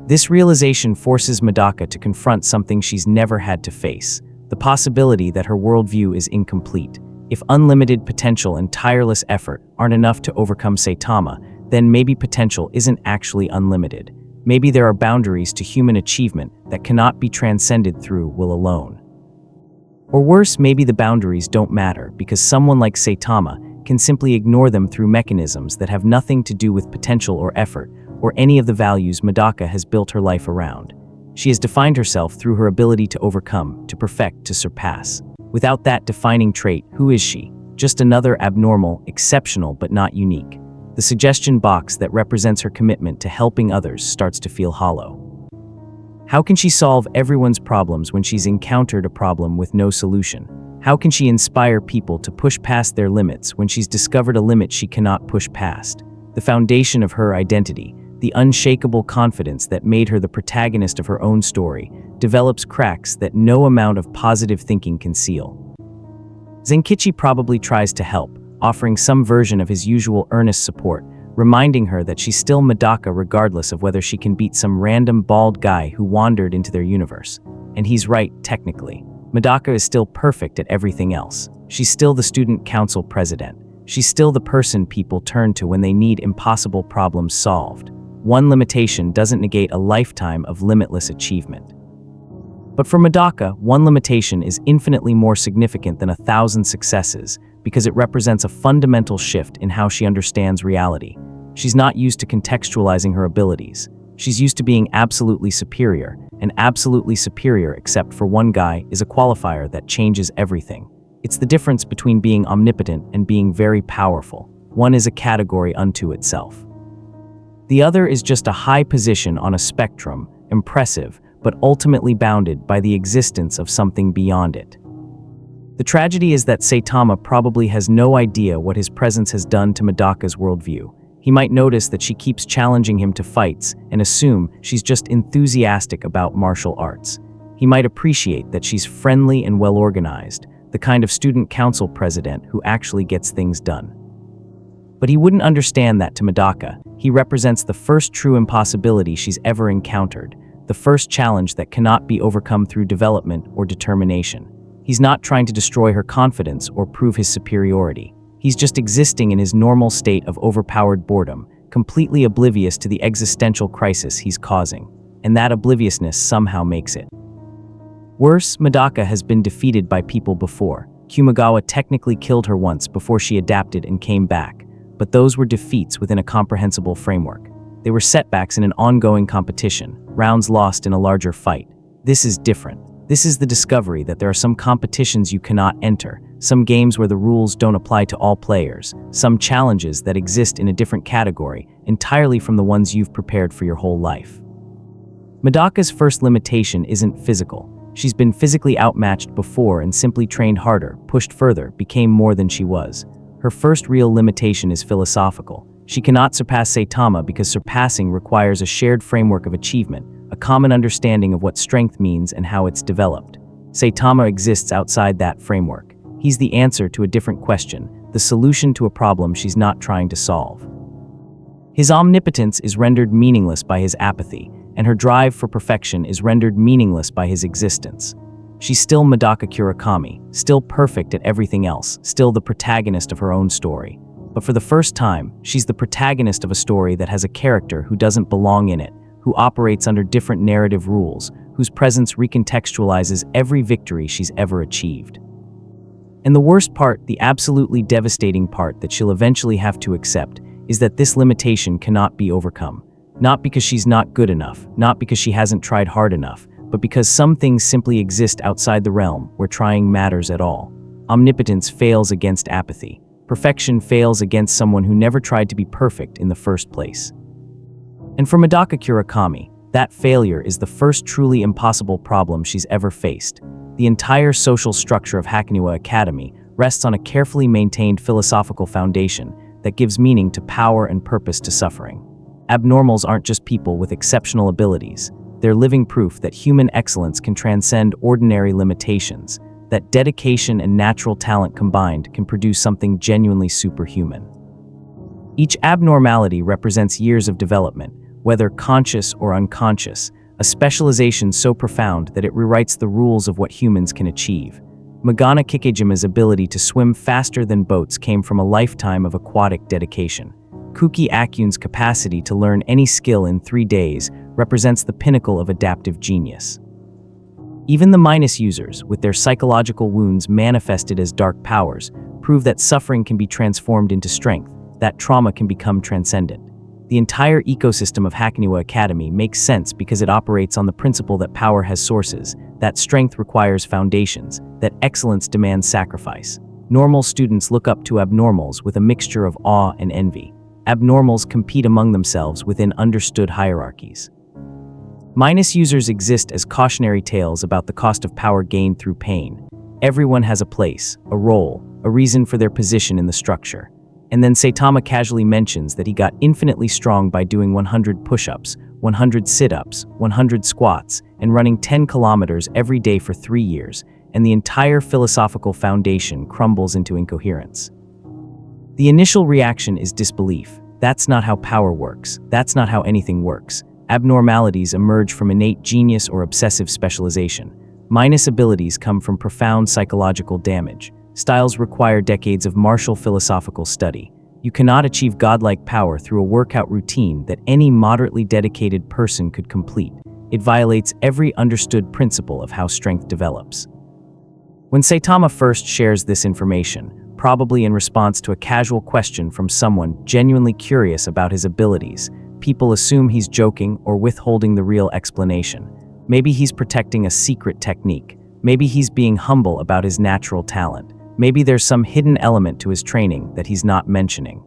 Speaker 1: This realization forces Medaka to confront something she's never had to face, the possibility that her worldview is incomplete. If unlimited potential and tireless effort aren't enough to overcome Saitama, then maybe potential isn't actually unlimited. Maybe there are boundaries to human achievement that cannot be transcended through will alone. Or worse, maybe the boundaries don't matter because someone like Saitama can simply ignore them through mechanisms that have nothing to do with potential or effort, or any of the values Medaka has built her life around. She has defined herself through her ability to overcome, to perfect, to surpass. Without that defining trait, who is she? Just another abnormal, exceptional, but not unique. The suggestion box that represents her commitment to helping others starts to feel hollow. How can she solve everyone's problems when she's encountered a problem with no solution? How can she inspire people to push past their limits when she's discovered a limit she cannot push past? The foundation of her identity, the unshakable confidence that made her the protagonist of her own story, develops cracks that no amount of positive thinking can seal. Zenkichi probably tries to help, offering some version of his usual earnest support, reminding her that she's still Medaka regardless of whether she can beat some random bald guy who wandered into their universe. And he's right, technically. Medaka is still perfect at everything else. She's still the student council president. She's still the person people turn to when they need impossible problems solved. One limitation doesn't negate a lifetime of limitless achievement. But for Medaka, one limitation is infinitely more significant than 1,000 successes because it represents a fundamental shift in how she understands reality. She's not used to contextualizing her abilities. She's used to being absolutely superior, and absolutely superior except for one guy is a qualifier that changes everything. It's the difference between being omnipotent and being very powerful. One is a category unto itself. The other is just a high position on a spectrum, impressive, but ultimately bounded by the existence of something beyond it. The tragedy is that Saitama probably has no idea what his presence has done to Medaka's worldview. He might notice that she keeps challenging him to fights and assume she's just enthusiastic about martial arts. He might appreciate that she's friendly and well-organized, the kind of student council president who actually gets things done. But he wouldn't understand that to Medaka. He represents the first true impossibility she's ever encountered, the first challenge that cannot be overcome through development or determination. He's not trying to destroy her confidence or prove his superiority. He's just existing in his normal state of overpowered boredom, completely oblivious to the existential crisis he's causing. And that obliviousness somehow makes it worse. Medaka has been defeated by people before. Kumagawa technically killed her once before she adapted and came back, but those were defeats within a comprehensible framework. They were setbacks in an ongoing competition, rounds lost in a larger fight. This is different. This is the discovery that there are some competitions you cannot enter, some games where the rules don't apply to all players, some challenges that exist in a different category, entirely from the ones you've prepared for your whole life. Medaka's first limitation isn't physical. She's been physically outmatched before and simply trained harder, pushed further, became more than she was. Her first real limitation is philosophical. She cannot surpass Saitama because surpassing requires a shared framework of achievement, a common understanding of what strength means and how it's developed. Saitama exists outside that framework. He's the answer to a different question, the solution to a problem she's not trying to solve. His omnipotence is rendered meaningless by his apathy, and her drive for perfection is rendered meaningless by his existence. She's still Medaka Kurakami, still perfect at everything else, still the protagonist of her own story. But for the first time, she's the protagonist of a story that has a character who doesn't belong in it, who operates under different narrative rules, whose presence recontextualizes every victory she's ever achieved. And the worst part, the absolutely devastating part that she'll eventually have to accept, is that this limitation cannot be overcome. Not because she's not good enough, not because she hasn't tried hard enough, but because some things simply exist outside the realm where trying matters at all. Omnipotence fails against apathy. Perfection fails against someone who never tried to be perfect in the first place. And for Medaka Kurakami, that failure is the first truly impossible problem she's ever faced. The entire social structure of Hakunoa Academy rests on a carefully maintained philosophical foundation that gives meaning to power and purpose to suffering. Abnormals aren't just people with exceptional abilities. They're living proof that human excellence can transcend ordinary limitations, that dedication and natural talent combined can produce something genuinely superhuman. Each abnormality represents years of development, whether conscious or unconscious, a specialization so profound that it rewrites the rules of what humans can achieve. Magana Kikejima's ability to swim faster than boats came from a lifetime of aquatic dedication. Kuki Akyun's capacity to learn any skill in 3 days represents the pinnacle of adaptive genius. Even the minus users, with their psychological wounds manifested as dark powers, prove that suffering can be transformed into strength, that trauma can become transcendent. The entire ecosystem of Hackniwa Academy makes sense because it operates on the principle that power has sources, that strength requires foundations, that excellence demands sacrifice. Normal students look up to abnormals with a mixture of awe and envy. Abnormals compete among themselves within understood hierarchies. Minus users exist as cautionary tales about the cost of power gained through pain. Everyone has a place, a role, a reason for their position in the structure. And then Saitama casually mentions that he got infinitely strong by doing 100 push-ups, 100 sit-ups, 100 squats, and running 10 kilometers every day for 3 years, and the entire philosophical foundation crumbles into incoherence. The initial reaction is disbelief. That's not how power works. That's not how anything works. Abnormalities emerge from innate genius or obsessive specialization. Minus abilities come from profound psychological damage. Styles require decades of martial philosophical study. You cannot achieve godlike power through a workout routine that any moderately dedicated person could complete. It violates every understood principle of how strength develops. When Saitama first shares this information, probably in response to a casual question from someone genuinely curious about his abilities, people assume he's joking or withholding the real explanation. Maybe he's protecting a secret technique. Maybe he's being humble about his natural talent. Maybe there's some hidden element to his training that he's not mentioning.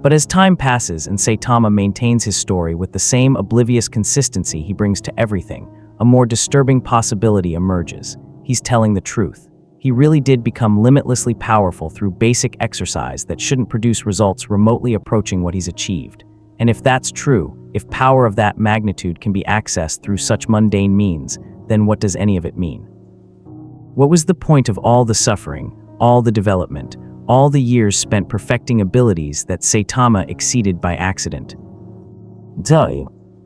Speaker 1: But as time passes and Saitama maintains his story with the same oblivious consistency he brings to everything, a more disturbing possibility emerges. He's telling the truth. He really did become limitlessly powerful through basic exercise that shouldn't produce results remotely approaching what he's achieved. And if that's true, if power of that magnitude can be accessed through such mundane means, then what does any of it mean? What was the point of all the suffering, all the development, all the years spent perfecting abilities that Saitama exceeded by accident?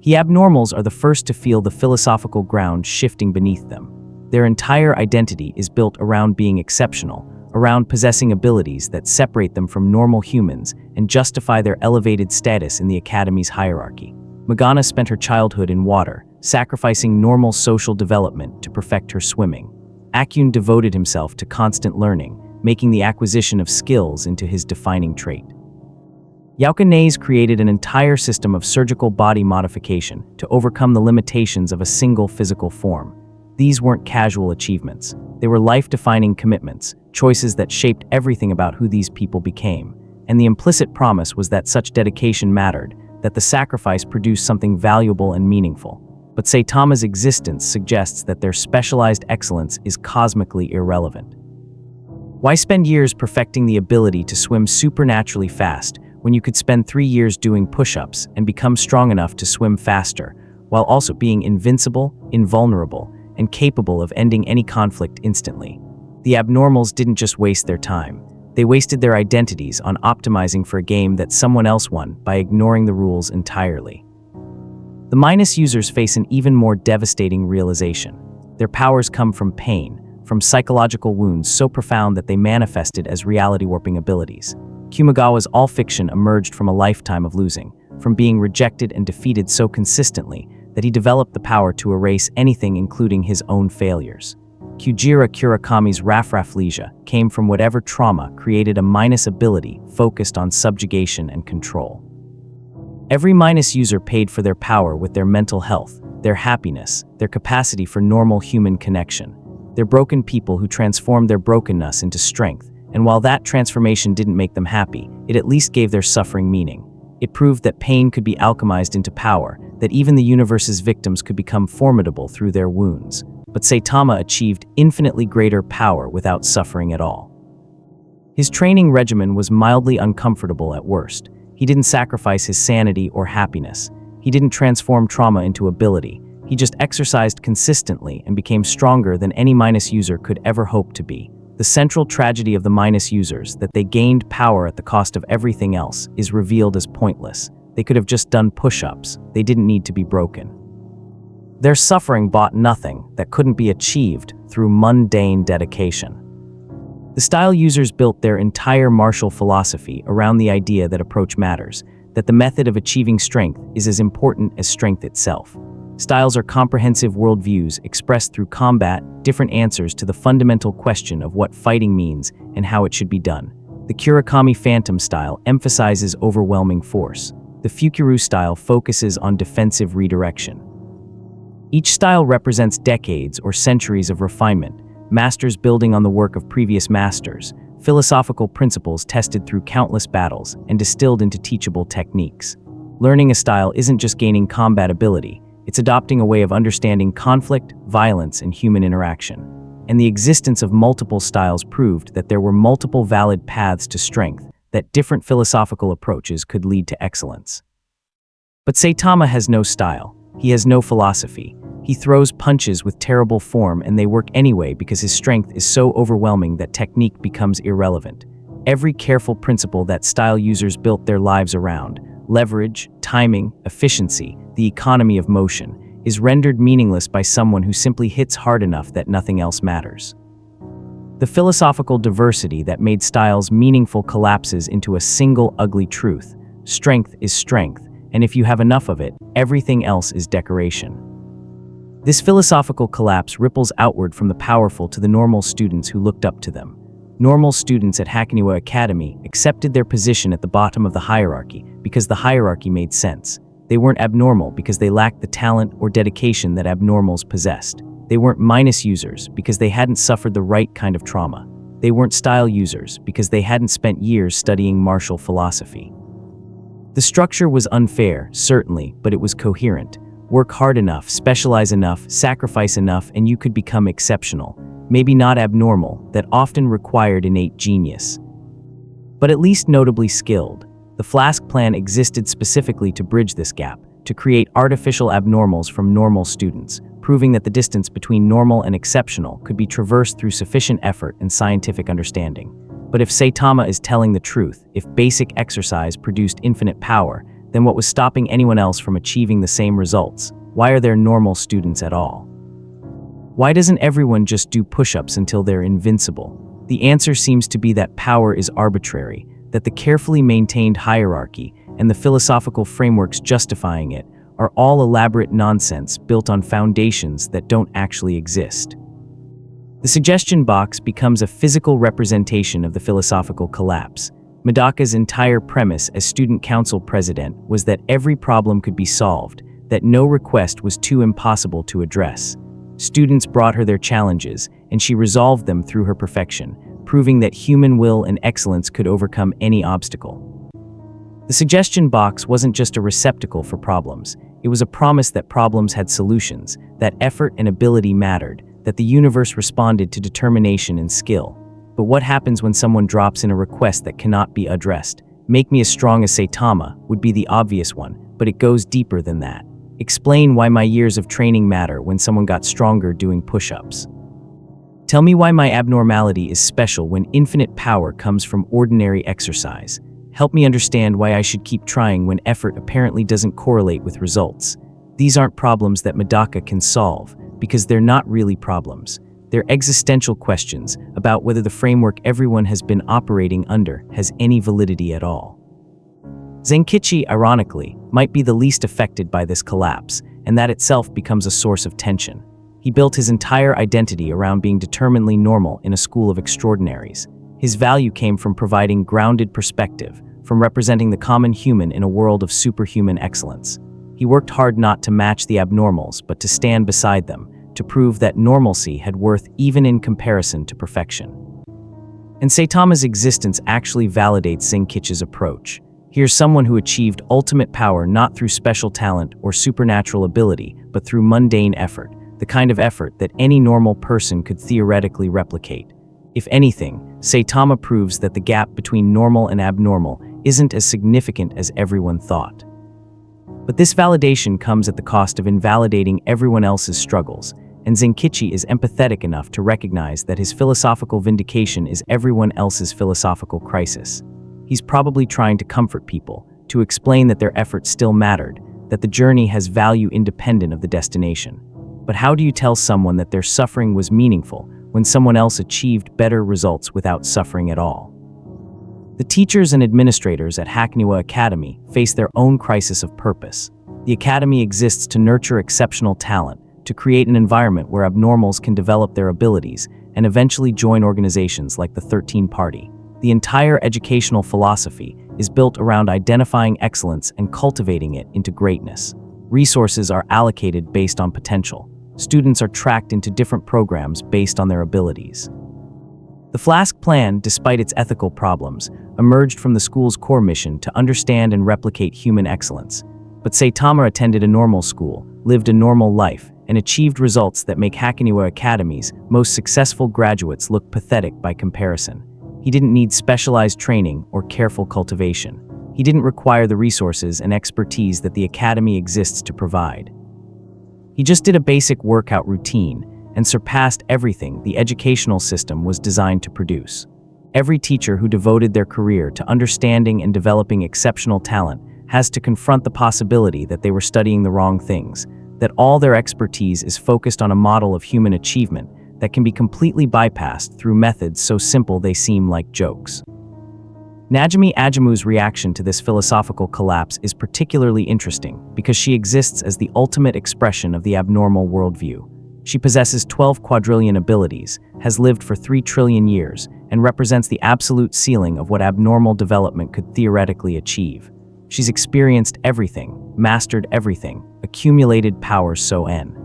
Speaker 1: He abnormals are the first to feel the philosophical ground shifting beneath them. Their entire identity is built around being exceptional, around possessing abilities that separate them from normal humans and justify their elevated status in the Academy's hierarchy. Magana spent her childhood in water, sacrificing normal social development to perfect her swimming. Akyun devoted himself to constant learning, making the acquisition of skills into his defining trait. Yauka created an entire system of surgical body modification to overcome the limitations of a single physical form. These weren't casual achievements. They were life-defining commitments, choices that shaped everything about who these people became. And the implicit promise was that such dedication mattered, that the sacrifice produced something valuable and meaningful. But Saitama's existence suggests that their specialized excellence is cosmically irrelevant. Why spend years perfecting the ability to swim supernaturally fast when you could spend 3 years doing push-ups and become strong enough to swim faster, while also being invincible, invulnerable, and capable of ending any conflict instantly? The abnormals didn't just waste their time. They wasted their identities on optimizing for a game that someone else won by ignoring the rules entirely. The minus users face an even more devastating realization. Their powers come from pain, from psychological wounds so profound that they manifested as reality-warping abilities. Kumagawa's all fiction emerged from a lifetime of losing, from being rejected and defeated so consistently that he developed the power to erase anything including his own failures. Kujira Kurakami's Rafraflesia came from whatever trauma created a minus ability focused on subjugation and control. Every minus user paid for their power with their mental health, their happiness, their capacity for normal human connection. They're broken people who transformed their brokenness into strength, and while that transformation didn't make them happy, it at least gave their suffering meaning. It proved that pain could be alchemized into power, that even the universe's victims could become formidable through their wounds. But Saitama achieved infinitely greater power without suffering at all. His training regimen was mildly uncomfortable at worst. He didn't sacrifice his sanity or happiness. He didn't transform trauma into ability. He just exercised consistently and became stronger than any minus user could ever hope to be. The central tragedy of the minus users, that they gained power at the cost of everything else, is revealed as pointless. They could have just done push-ups. They didn't need to be broken. Their suffering bought nothing that couldn't be achieved through mundane dedication. The style users built their entire martial philosophy around the idea that approach matters, that the method of achieving strength is as important as strength itself. Styles are comprehensive worldviews expressed through combat, different answers to the fundamental question of what fighting means and how it should be done. The Kurakami Phantom style emphasizes overwhelming force. The Fukiru style focuses on defensive redirection. Each style represents decades or centuries of refinement, masters building on the work of previous masters, philosophical principles tested through countless battles and distilled into teachable techniques. Learning a style isn't just gaining combat ability, it's adopting a way of understanding conflict, violence, and human interaction. And the existence of multiple styles proved that there were multiple valid paths to strength, that different philosophical approaches could lead to excellence. But Saitama has no style. He has no philosophy. He throws punches with terrible form and they work anyway because his strength is so overwhelming that technique becomes irrelevant. Every careful principle that style users built their lives around, leverage, timing, efficiency, the economy of motion, is rendered meaningless by someone who simply hits hard enough that nothing else matters. The philosophical diversity that made styles meaningful collapses into a single ugly truth. Strength is strength, and if you have enough of it, everything else is decoration. This philosophical collapse ripples outward from the powerful to the normal students who looked up to them. Normal students at Hakoniwa Academy accepted their position at the bottom of the hierarchy because the hierarchy made sense. They weren't abnormal because they lacked the talent or dedication that abnormals possessed. They weren't minus users because they hadn't suffered the right kind of trauma. They weren't style users because they hadn't spent years studying martial philosophy. The structure was unfair, certainly, but it was coherent. Work hard enough, specialize enough, sacrifice enough, and you could become exceptional. Maybe not abnormal, that often required innate genius, but at least notably skilled. The Flask plan existed specifically to bridge this gap, to create artificial abnormals from normal students, proving that the distance between normal and exceptional could be traversed through sufficient effort and scientific understanding. But if Saitama is telling the truth, if basic exercise produced infinite power, then what was stopping anyone else from achieving the same results? Why are there normal students at all? Why doesn't everyone just do push-ups until they're invincible? The answer seems to be that power is arbitrary, that the carefully maintained hierarchy and the philosophical frameworks justifying it are all elaborate nonsense built on foundations that don't actually exist. The suggestion box becomes a physical representation of the philosophical collapse. Medaka's entire premise as student council president was that every problem could be solved, that no request was too impossible to address. Students brought her their challenges, and she resolved them through her perfection, proving that human will and excellence could overcome any obstacle. The suggestion box wasn't just a receptacle for problems. It was a promise that problems had solutions, that effort and ability mattered, that the universe responded to determination and skill. But what happens when someone drops in a request that cannot be addressed? Make me as strong as Saitama would be the obvious one, but it goes deeper than that. Explain why my years of training matter when someone got stronger doing push-ups. Tell me why my abnormality is special when infinite power comes from ordinary exercise. Help me understand why I should keep trying when effort apparently doesn't correlate with results. These aren't problems that Medaka can solve, because they're not really problems. They're existential questions about whether the framework everyone has been operating under has any validity at all. Zenkichi, ironically, might be the least affected by this collapse, and that itself becomes a source of tension. He built his entire identity around being determinedly normal in a school of extraordinaries. His value came from providing grounded perspective, from representing the common human in a world of superhuman excellence. He worked hard not to match the abnormals, but to stand beside them, to prove that normalcy had worth even in comparison to perfection. And Saitama's existence actually validates Zenkichi's approach. Here's someone who achieved ultimate power not through special talent or supernatural ability, but through mundane effort, the kind of effort that any normal person could theoretically replicate. If anything, Saitama proves that the gap between normal and abnormal isn't as significant as everyone thought. But this validation comes at the cost of invalidating everyone else's struggles. and Zenkichi is empathetic enough to recognize that his philosophical vindication is everyone else's philosophical crisis. He's probably trying to comfort people, to explain that their efforts still mattered, that the journey has value independent of the destination. But how do you tell someone that their suffering was meaningful when someone else achieved better results without suffering at all? The teachers and administrators at Hackniwa Academy face their own crisis of purpose. The academy exists to nurture exceptional talent, to create an environment where abnormals can develop their abilities and eventually join organizations like the 13 Party. The entire educational philosophy is built around identifying excellence and cultivating it into greatness. Resources are allocated based on potential. Students are tracked into different programs based on their abilities. The Flask Plan, despite its ethical problems, emerged from the school's core mission to understand and replicate human excellence. But Saitama attended a normal school, lived a normal life, and achieved results that make Hackniwa Academy's most successful graduates look pathetic by comparison. He didn't need specialized training or careful cultivation. He didn't require the resources and expertise that the academy exists to provide. He just did a basic workout routine and surpassed everything the educational system was designed to produce. Every teacher who devoted their career to understanding and developing exceptional talent has to confront the possibility that they were studying the wrong things, that all their expertise is focused on a model of human achievement that can be completely bypassed through methods so simple they seem like jokes. Najimi Ajamu's reaction to this philosophical collapse is particularly interesting because she exists as the ultimate expression of the abnormal worldview. She possesses 12 quadrillion abilities, has lived for 3 trillion years, and represents the absolute ceiling of what abnormal development could theoretically achieve. She's experienced everything, mastered everything, accumulated powers so n.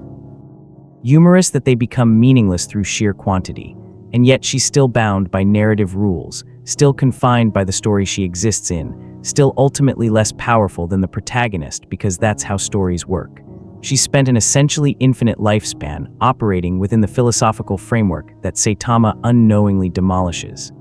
Speaker 1: Humorous that they become meaningless through sheer quantity, and yet she's still bound by narrative rules, still confined by the story she exists in, still ultimately less powerful than the protagonist because that's how stories work. She spent an essentially infinite lifespan operating within the philosophical framework that Saitama unknowingly demolishes.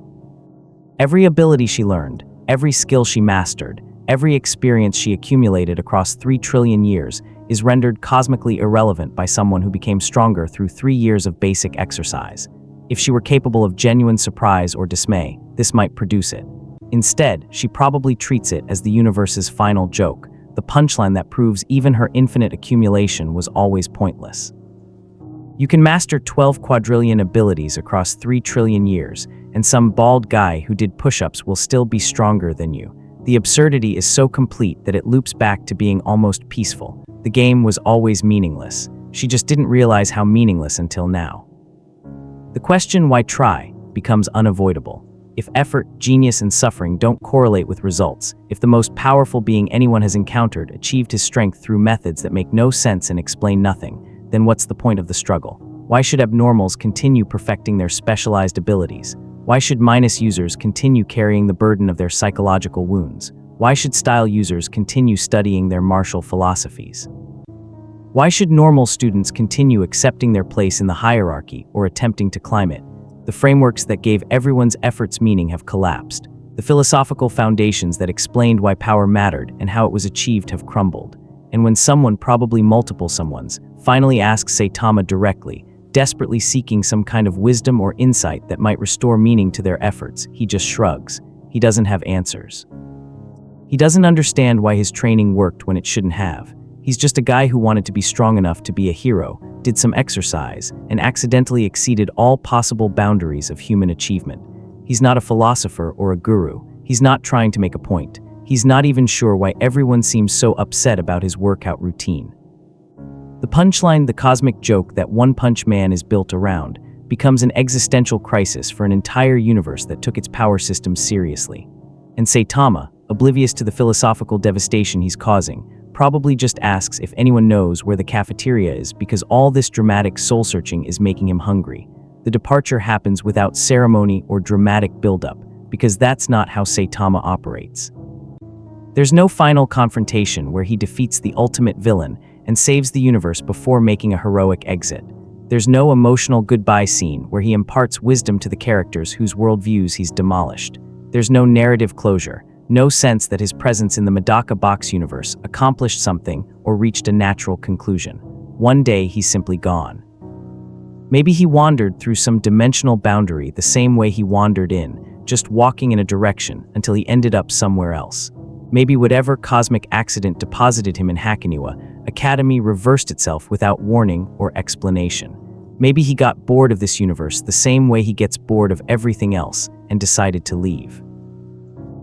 Speaker 1: Every ability she learned, every skill she mastered, every experience she accumulated across 3 trillion years is rendered cosmically irrelevant by someone who became stronger through 3 years of basic exercise. If she were capable of genuine surprise or dismay, this might produce it. Instead, she probably treats it as the universe's final joke, the punchline that proves even her infinite accumulation was always pointless. You can master 12 quadrillion abilities across 3 trillion years, and some bald guy who did push-ups will still be stronger than you. The absurdity is so complete that it loops back to being almost peaceful. The game was always meaningless. She just didn't realize how meaningless until now. The question, why try, becomes unavoidable. If effort, genius, and suffering don't correlate with results, if the most powerful being anyone has encountered achieved his strength through methods that make no sense and explain nothing, then what's the point of the struggle? Why should abnormals continue perfecting their specialized abilities? Why should minus users continue carrying the burden of their psychological wounds? Why should style users continue studying their martial philosophies? Why should normal students continue accepting their place in the hierarchy or attempting to climb it? The frameworks that gave everyone's efforts meaning have collapsed. The philosophical foundations that explained why power mattered and how it was achieved have crumbled. And when someone, probably multiple someones, finally asks Saitama directly, desperately seeking some kind of wisdom or insight that might restore meaning to their efforts, he just shrugs. He doesn't have answers. He doesn't understand why his training worked when it shouldn't have. He's just a guy who wanted to be strong enough to be a hero, did some exercise, and accidentally exceeded all possible boundaries of human achievement. He's not a philosopher or a guru. He's not trying to make a point. He's not even sure why everyone seems so upset about his workout routine. The punchline, the cosmic joke that One Punch Man is built around, becomes an existential crisis for an entire universe that took its power system seriously. And Saitama, oblivious to the philosophical devastation he's causing, probably just asks if anyone knows where the cafeteria is because all this dramatic soul-searching is making him hungry. The departure happens without ceremony or dramatic buildup, because that's not how Saitama operates. There's no final confrontation where he defeats the ultimate villain and saves the universe before making a heroic exit. There's no emotional goodbye scene where he imparts wisdom to the characters whose worldviews he's demolished. There's no narrative closure. No sense that his presence in the Medaka Box universe accomplished something or reached a natural conclusion. One day he's simply gone. Maybe he wandered through some dimensional boundary the same way he wandered in, just walking in a direction until he ended up somewhere else. Maybe whatever cosmic accident deposited him in Hakoniwa Academy reversed itself without warning or explanation. Maybe he got bored of this universe the same way he gets bored of everything else and decided to leave.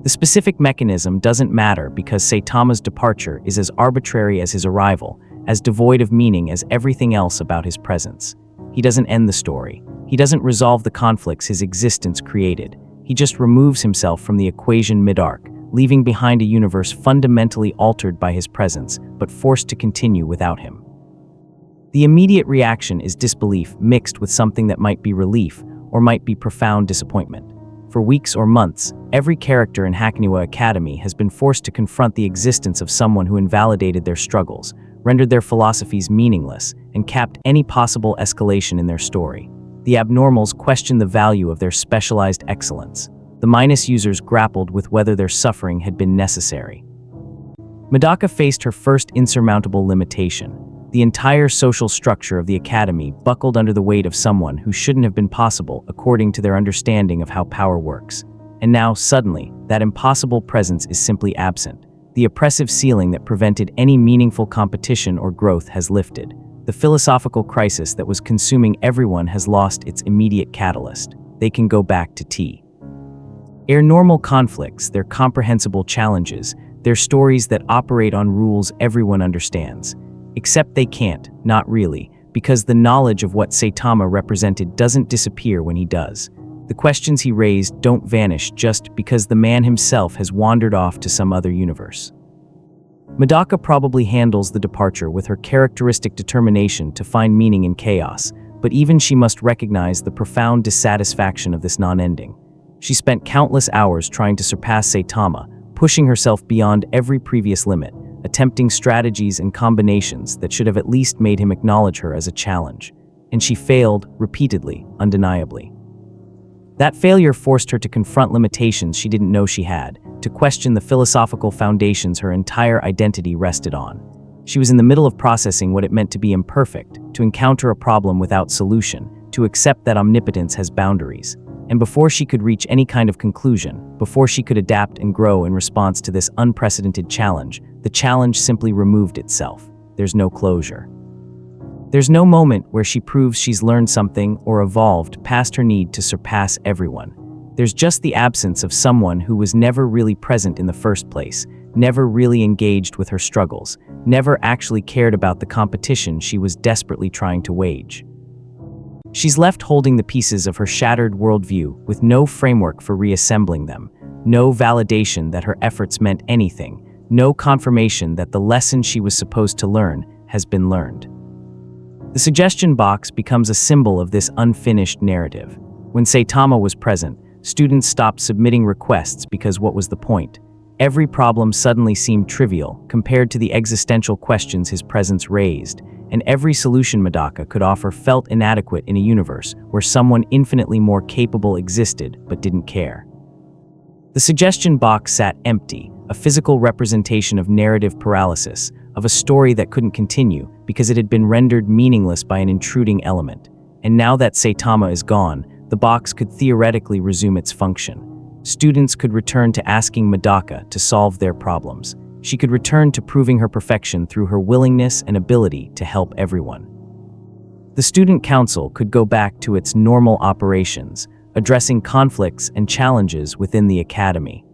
Speaker 1: The specific mechanism doesn't matter because Saitama's departure is as arbitrary as his arrival, as devoid of meaning as everything else about his presence. He doesn't end the story. He doesn't resolve the conflicts his existence created. He just removes himself from the equation mid-arc, leaving behind a universe fundamentally altered by his presence, but forced to continue without him. The immediate reaction is disbelief mixed with something that might be relief or might be profound disappointment. For weeks or months, every character in Hakoniwa Academy has been forced to confront the existence of someone who invalidated their struggles, rendered their philosophies meaningless, and capped any possible escalation in their story. The abnormals questioned the value of their specialized excellence. The minus users grappled with whether their suffering had been necessary. Medaka faced her first insurmountable limitation. The entire social structure of the academy buckled under the weight of someone who shouldn't have been possible according to their understanding of how power works. And now, suddenly, that impossible presence is simply absent. The oppressive ceiling that prevented any meaningful competition or growth has lifted. The philosophical crisis that was consuming everyone has lost its immediate catalyst. They can go back to tea. Their normal conflicts, their comprehensible challenges, their stories that operate on rules everyone understands. Except they can't, not really, because the knowledge of what Saitama represented doesn't disappear when he does. The questions he raised don't vanish just because the man himself has wandered off to some other universe. Medaka probably handles the departure with her characteristic determination to find meaning in chaos, but even she must recognize the profound dissatisfaction of this non-ending. She spent countless hours trying to surpass Saitama, pushing herself beyond every previous limit, attempting strategies and combinations that should have at least made him acknowledge her as a challenge. And she failed repeatedly, undeniably. That failure forced her to confront limitations she didn't know she had, to question the philosophical foundations her entire identity rested on. She was in the middle of processing what it meant to be imperfect, to encounter a problem without solution, to accept that omnipotence has boundaries. And before she could reach any kind of conclusion, before she could adapt and grow in response to this unprecedented challenge, the challenge simply removed itself. There's no closure. There's no moment where she proves she's learned something or evolved past her need to surpass everyone. There's just the absence of someone who was never really present in the first place, never really engaged with her struggles, never actually cared about the competition she was desperately trying to wage. She's left holding the pieces of her shattered worldview with no framework for reassembling them, no validation that her efforts meant anything, no confirmation that the lesson she was supposed to learn has been learned. The suggestion box becomes a symbol of this unfinished narrative. When Saitama was present, students stopped submitting requests because what was the point? Every problem suddenly seemed trivial compared to the existential questions his presence raised, and every solution Medaka could offer felt inadequate in a universe where someone infinitely more capable existed but didn't care. The suggestion box sat empty, a physical representation of narrative paralysis, of a story that couldn't continue because it had been rendered meaningless by an intruding element. And now that Saitama is gone, the box could theoretically resume its function. Students could return to asking Medaka to solve their problems. She could return to proving her perfection through her willingness and ability to help everyone. The student council could go back to its normal operations, addressing conflicts and challenges within the academy.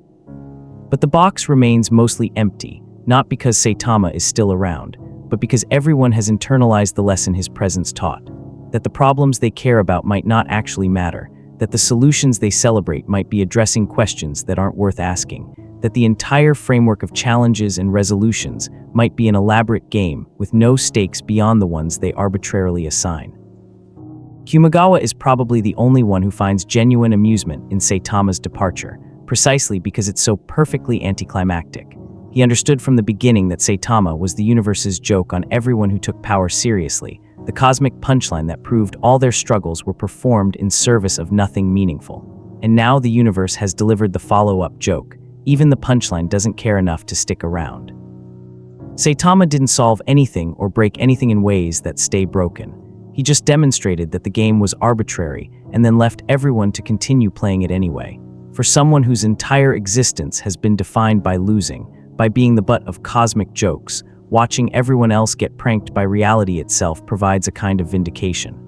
Speaker 1: But the box remains mostly empty, not because Saitama is still around, but because everyone has internalized the lesson his presence taught, that the problems they care about might not actually matter, that the solutions they celebrate might be addressing questions that aren't worth asking, that the entire framework of challenges and resolutions might be an elaborate game with no stakes beyond the ones they arbitrarily assign. Kumagawa is probably the only one who finds genuine amusement in Saitama's departure, precisely because it's so perfectly anticlimactic. He understood from the beginning that Saitama was the universe's joke on everyone who took power seriously, the cosmic punchline that proved all their struggles were performed in service of nothing meaningful. And now the universe has delivered the follow-up joke. Even the punchline doesn't care enough to stick around. Saitama didn't solve anything or break anything in ways that stay broken. He He just demonstrated that the game was arbitrary and then left everyone to continue playing it anyway. For someone whose entire existence has been defined by losing, by being the butt of cosmic jokes, watching everyone else get pranked by reality itself provides a kind of vindication.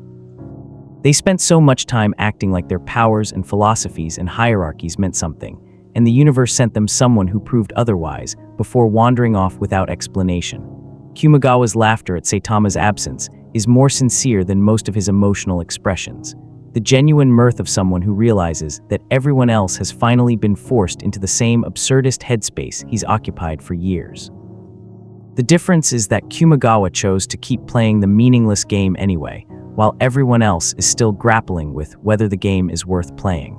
Speaker 1: They spent so much time acting like their powers and philosophies and hierarchies meant something, and the universe sent them someone who proved otherwise before wandering off without explanation. Kumagawa's laughter at Saitama's absence is more sincere than most of his emotional expressions. The genuine mirth of someone who realizes that everyone else has finally been forced into the same absurdist headspace he's occupied for years. The difference is that Kumagawa chose to keep playing the meaningless game anyway, while everyone else is still grappling with whether the game is worth playing.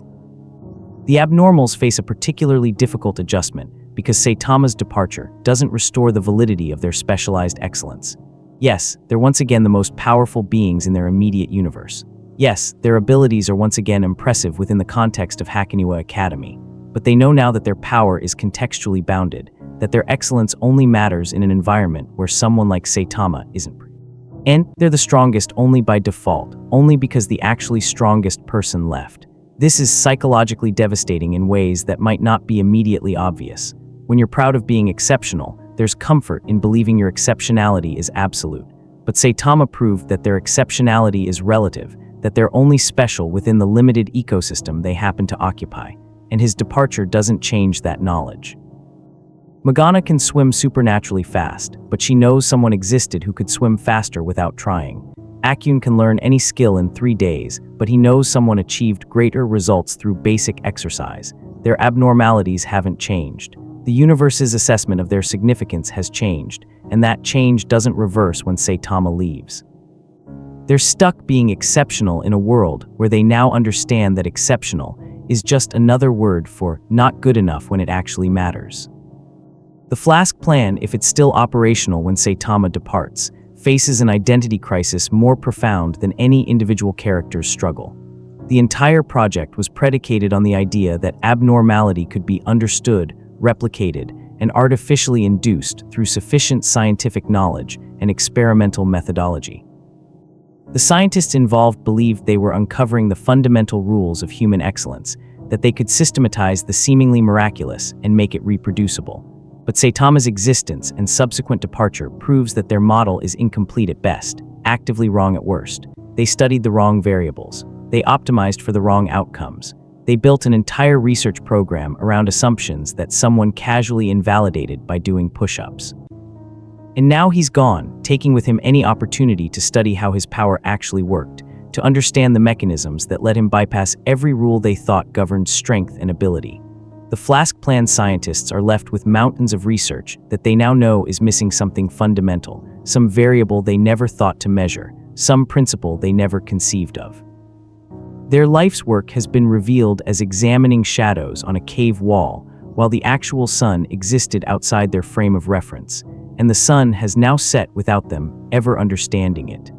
Speaker 1: The Abnormals face a particularly difficult adjustment because Saitama's departure doesn't restore the validity of their specialized excellence. Yes, they're once again the most powerful beings in their immediate universe. Yes, their abilities are once again impressive within the context of Hakoniwa Academy, but they know now that their power is contextually bounded, that their excellence only matters in an environment where someone like Saitama isn't. And they're the strongest only by default, only because the actually strongest person left. This is psychologically devastating in ways that might not be immediately obvious. When you're proud of being exceptional, there's comfort in believing your exceptionality is absolute. But Saitama proved that their exceptionality is relative, that they're only special within the limited ecosystem they happen to occupy, and his departure doesn't change that knowledge. Magana can swim supernaturally fast, but she knows someone existed who could swim faster without trying. Akyun can learn any skill in 3 days, but he knows someone achieved greater results through basic exercise. Their abnormalities haven't changed. The universe's assessment of their significance has changed, and that change doesn't reverse when Saitama leaves. They're stuck being exceptional in a world where they now understand that exceptional is just another word for not good enough when it actually matters. The Flask plan, if it's still operational when Saitama departs, faces an identity crisis more profound than any individual character's struggle. The entire project was predicated on the idea that abnormality could be understood, replicated, and artificially induced through sufficient scientific knowledge and experimental methodology. The scientists involved believed they were uncovering the fundamental rules of human excellence, that they could systematize the seemingly miraculous and make it reproducible. But Saitama's existence and subsequent departure proves that their model is incomplete at best, actively wrong at worst. They studied the wrong variables. They optimized for the wrong outcomes. They built an entire research program around assumptions that someone casually invalidated by doing push-ups. And now he's gone, taking with him any opportunity to study how his power actually worked, to understand the mechanisms that let him bypass every rule they thought governed strength and ability. The Flask Plan scientists are left with mountains of research that they now know is missing something fundamental, some variable they never thought to measure, some principle they never conceived of. Their life's work has been revealed as examining shadows on a cave wall, while the actual sun existed outside their frame of reference, and the sun has now set without them ever understanding it.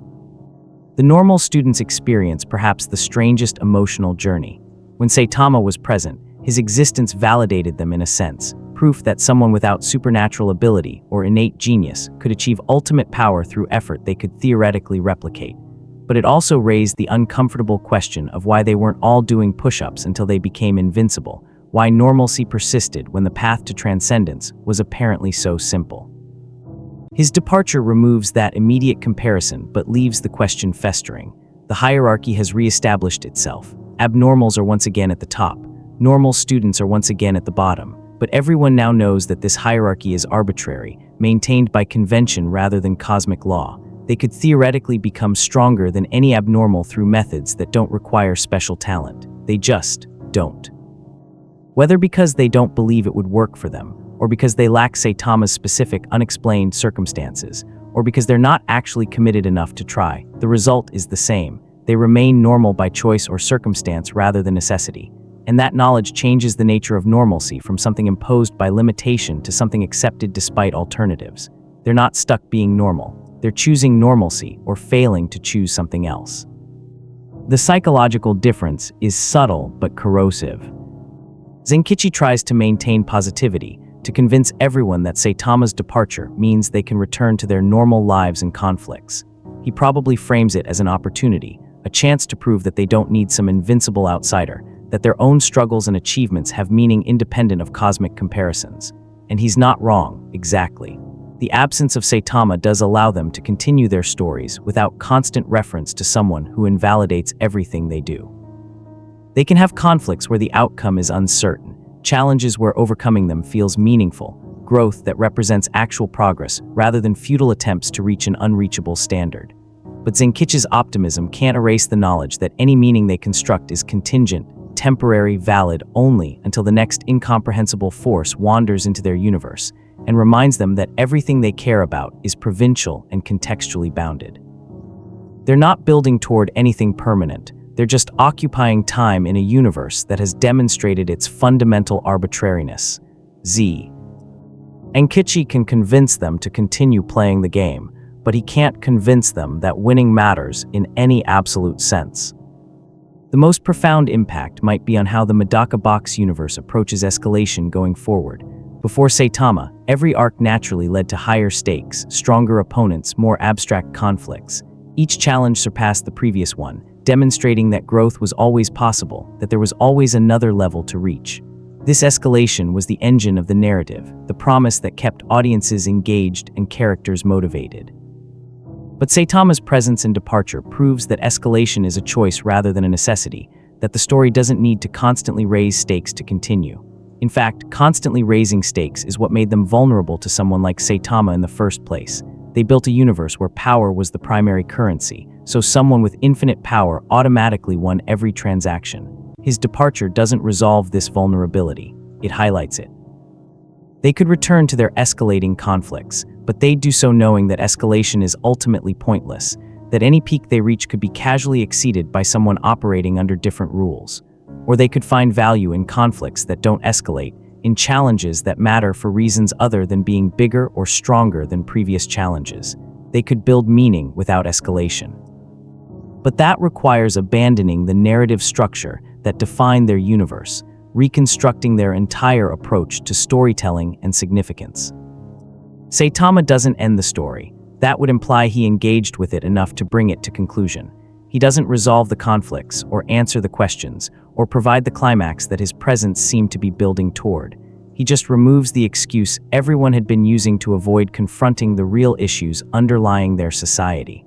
Speaker 1: The normal students experience perhaps the strangest emotional journey. When Saitama was present, his existence validated them in a sense, proof that someone without supernatural ability or innate genius could achieve ultimate power through effort they could theoretically replicate. But it also raised the uncomfortable question of why they weren't all doing push-ups until they became invincible, why normalcy persisted when the path to transcendence was apparently so simple. His departure removes that immediate comparison but leaves the question festering. The hierarchy has re-established itself. Abnormals are once again at the top. Normal students are once again at the bottom, but everyone now knows that this hierarchy is arbitrary, maintained by convention rather than cosmic law. They could theoretically become stronger than any abnormal through methods that don't require special talent. They just don't. Whether because they don't believe it would work for them, or because they lack Saitama's specific unexplained circumstances, or because they're not actually committed enough to try, the result is the same. They remain normal by choice or circumstance rather than necessity. And that knowledge changes the nature of normalcy from something imposed by limitation to something accepted despite alternatives. They're not stuck being normal. They're choosing normalcy or failing to choose something else. The psychological difference is subtle but corrosive. Zenkichi tries to maintain positivity, to convince everyone that Saitama's departure means they can return to their normal lives and conflicts. He probably frames it as an opportunity, a chance to prove that they don't need some invincible outsider, that their own struggles and achievements have meaning independent of cosmic comparisons. And he's not wrong, exactly. The absence of Saitama does allow them to continue their stories without constant reference to someone who invalidates everything they do. They can have conflicts where the outcome is uncertain, challenges where overcoming them feels meaningful, growth that represents actual progress rather than futile attempts to reach an unreachable standard. But Zenkichi's optimism can't erase the knowledge that any meaning they construct is contingent, temporary, valid only until the next incomprehensible force wanders into their universe and reminds them that everything they care about is provincial and contextually bounded. They're not building toward anything permanent, they're just occupying time in a universe that has demonstrated its fundamental arbitrariness. Zenkichi can convince them to continue playing the game, but he can't convince them that winning matters in any absolute sense. The most profound impact might be on how the Medaka Box universe approaches escalation going forward. Before Saitama, every arc naturally led to higher stakes, stronger opponents, more abstract conflicts. Each challenge surpassed the previous one, demonstrating that growth was always possible, that there was always another level to reach. This escalation was the engine of the narrative, the promise that kept audiences engaged and characters motivated. But Saitama's presence and departure proves that escalation is a choice rather than a necessity, that the story doesn't need to constantly raise stakes to continue. In fact, constantly raising stakes is what made them vulnerable to someone like Saitama in the first place. They built a universe where power was the primary currency, so someone with infinite power automatically won every transaction. His departure doesn't resolve this vulnerability, it highlights it. They could return to their escalating conflicts, but they'd do so knowing that escalation is ultimately pointless, that any peak they reach could be casually exceeded by someone operating under different rules. Or they could find value in conflicts that don't escalate, in challenges that matter for reasons other than being bigger or stronger than previous challenges. They could build meaning without escalation. But that requires abandoning the narrative structure that defined their universe, reconstructing their entire approach to storytelling and significance. Saitama doesn't end the story. That would imply he engaged with it enough to bring it to conclusion. He doesn't resolve the conflicts, or answer the questions, or provide the climax that his presence seemed to be building toward. He just removes the excuse everyone had been using to avoid confronting the real issues underlying their society.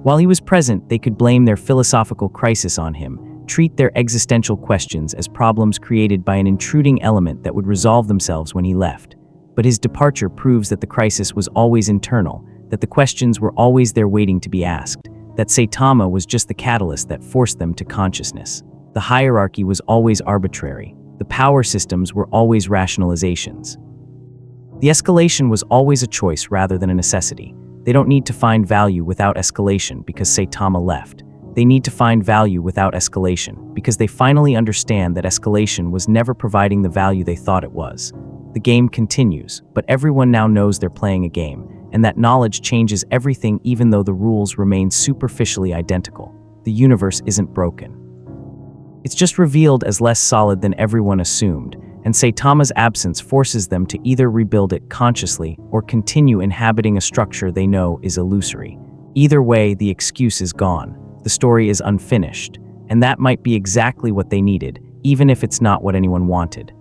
Speaker 1: While he was present, they could blame their philosophical crisis on him, treat their existential questions as problems created by an intruding element that would resolve themselves when he left. But his departure proves that the crisis was always internal, that the questions were always there waiting to be asked, that Saitama was just the catalyst that forced them to consciousness. The hierarchy was always arbitrary. The power systems were always rationalizations. The escalation was always a choice rather than a necessity. They don't need to find value without escalation because Saitama left. They need to find value without escalation because they finally understand that escalation was never providing the value they thought it was. The game continues, but everyone now knows they're playing a game, and that knowledge changes everything even though the rules remain superficially identical. The universe isn't broken. It's just revealed as less solid than everyone assumed, and Saitama's absence forces them to either rebuild it consciously or continue inhabiting a structure they know is illusory. Either way, the excuse is gone. The story is unfinished, and that might be exactly what they needed, even if it's not what anyone wanted.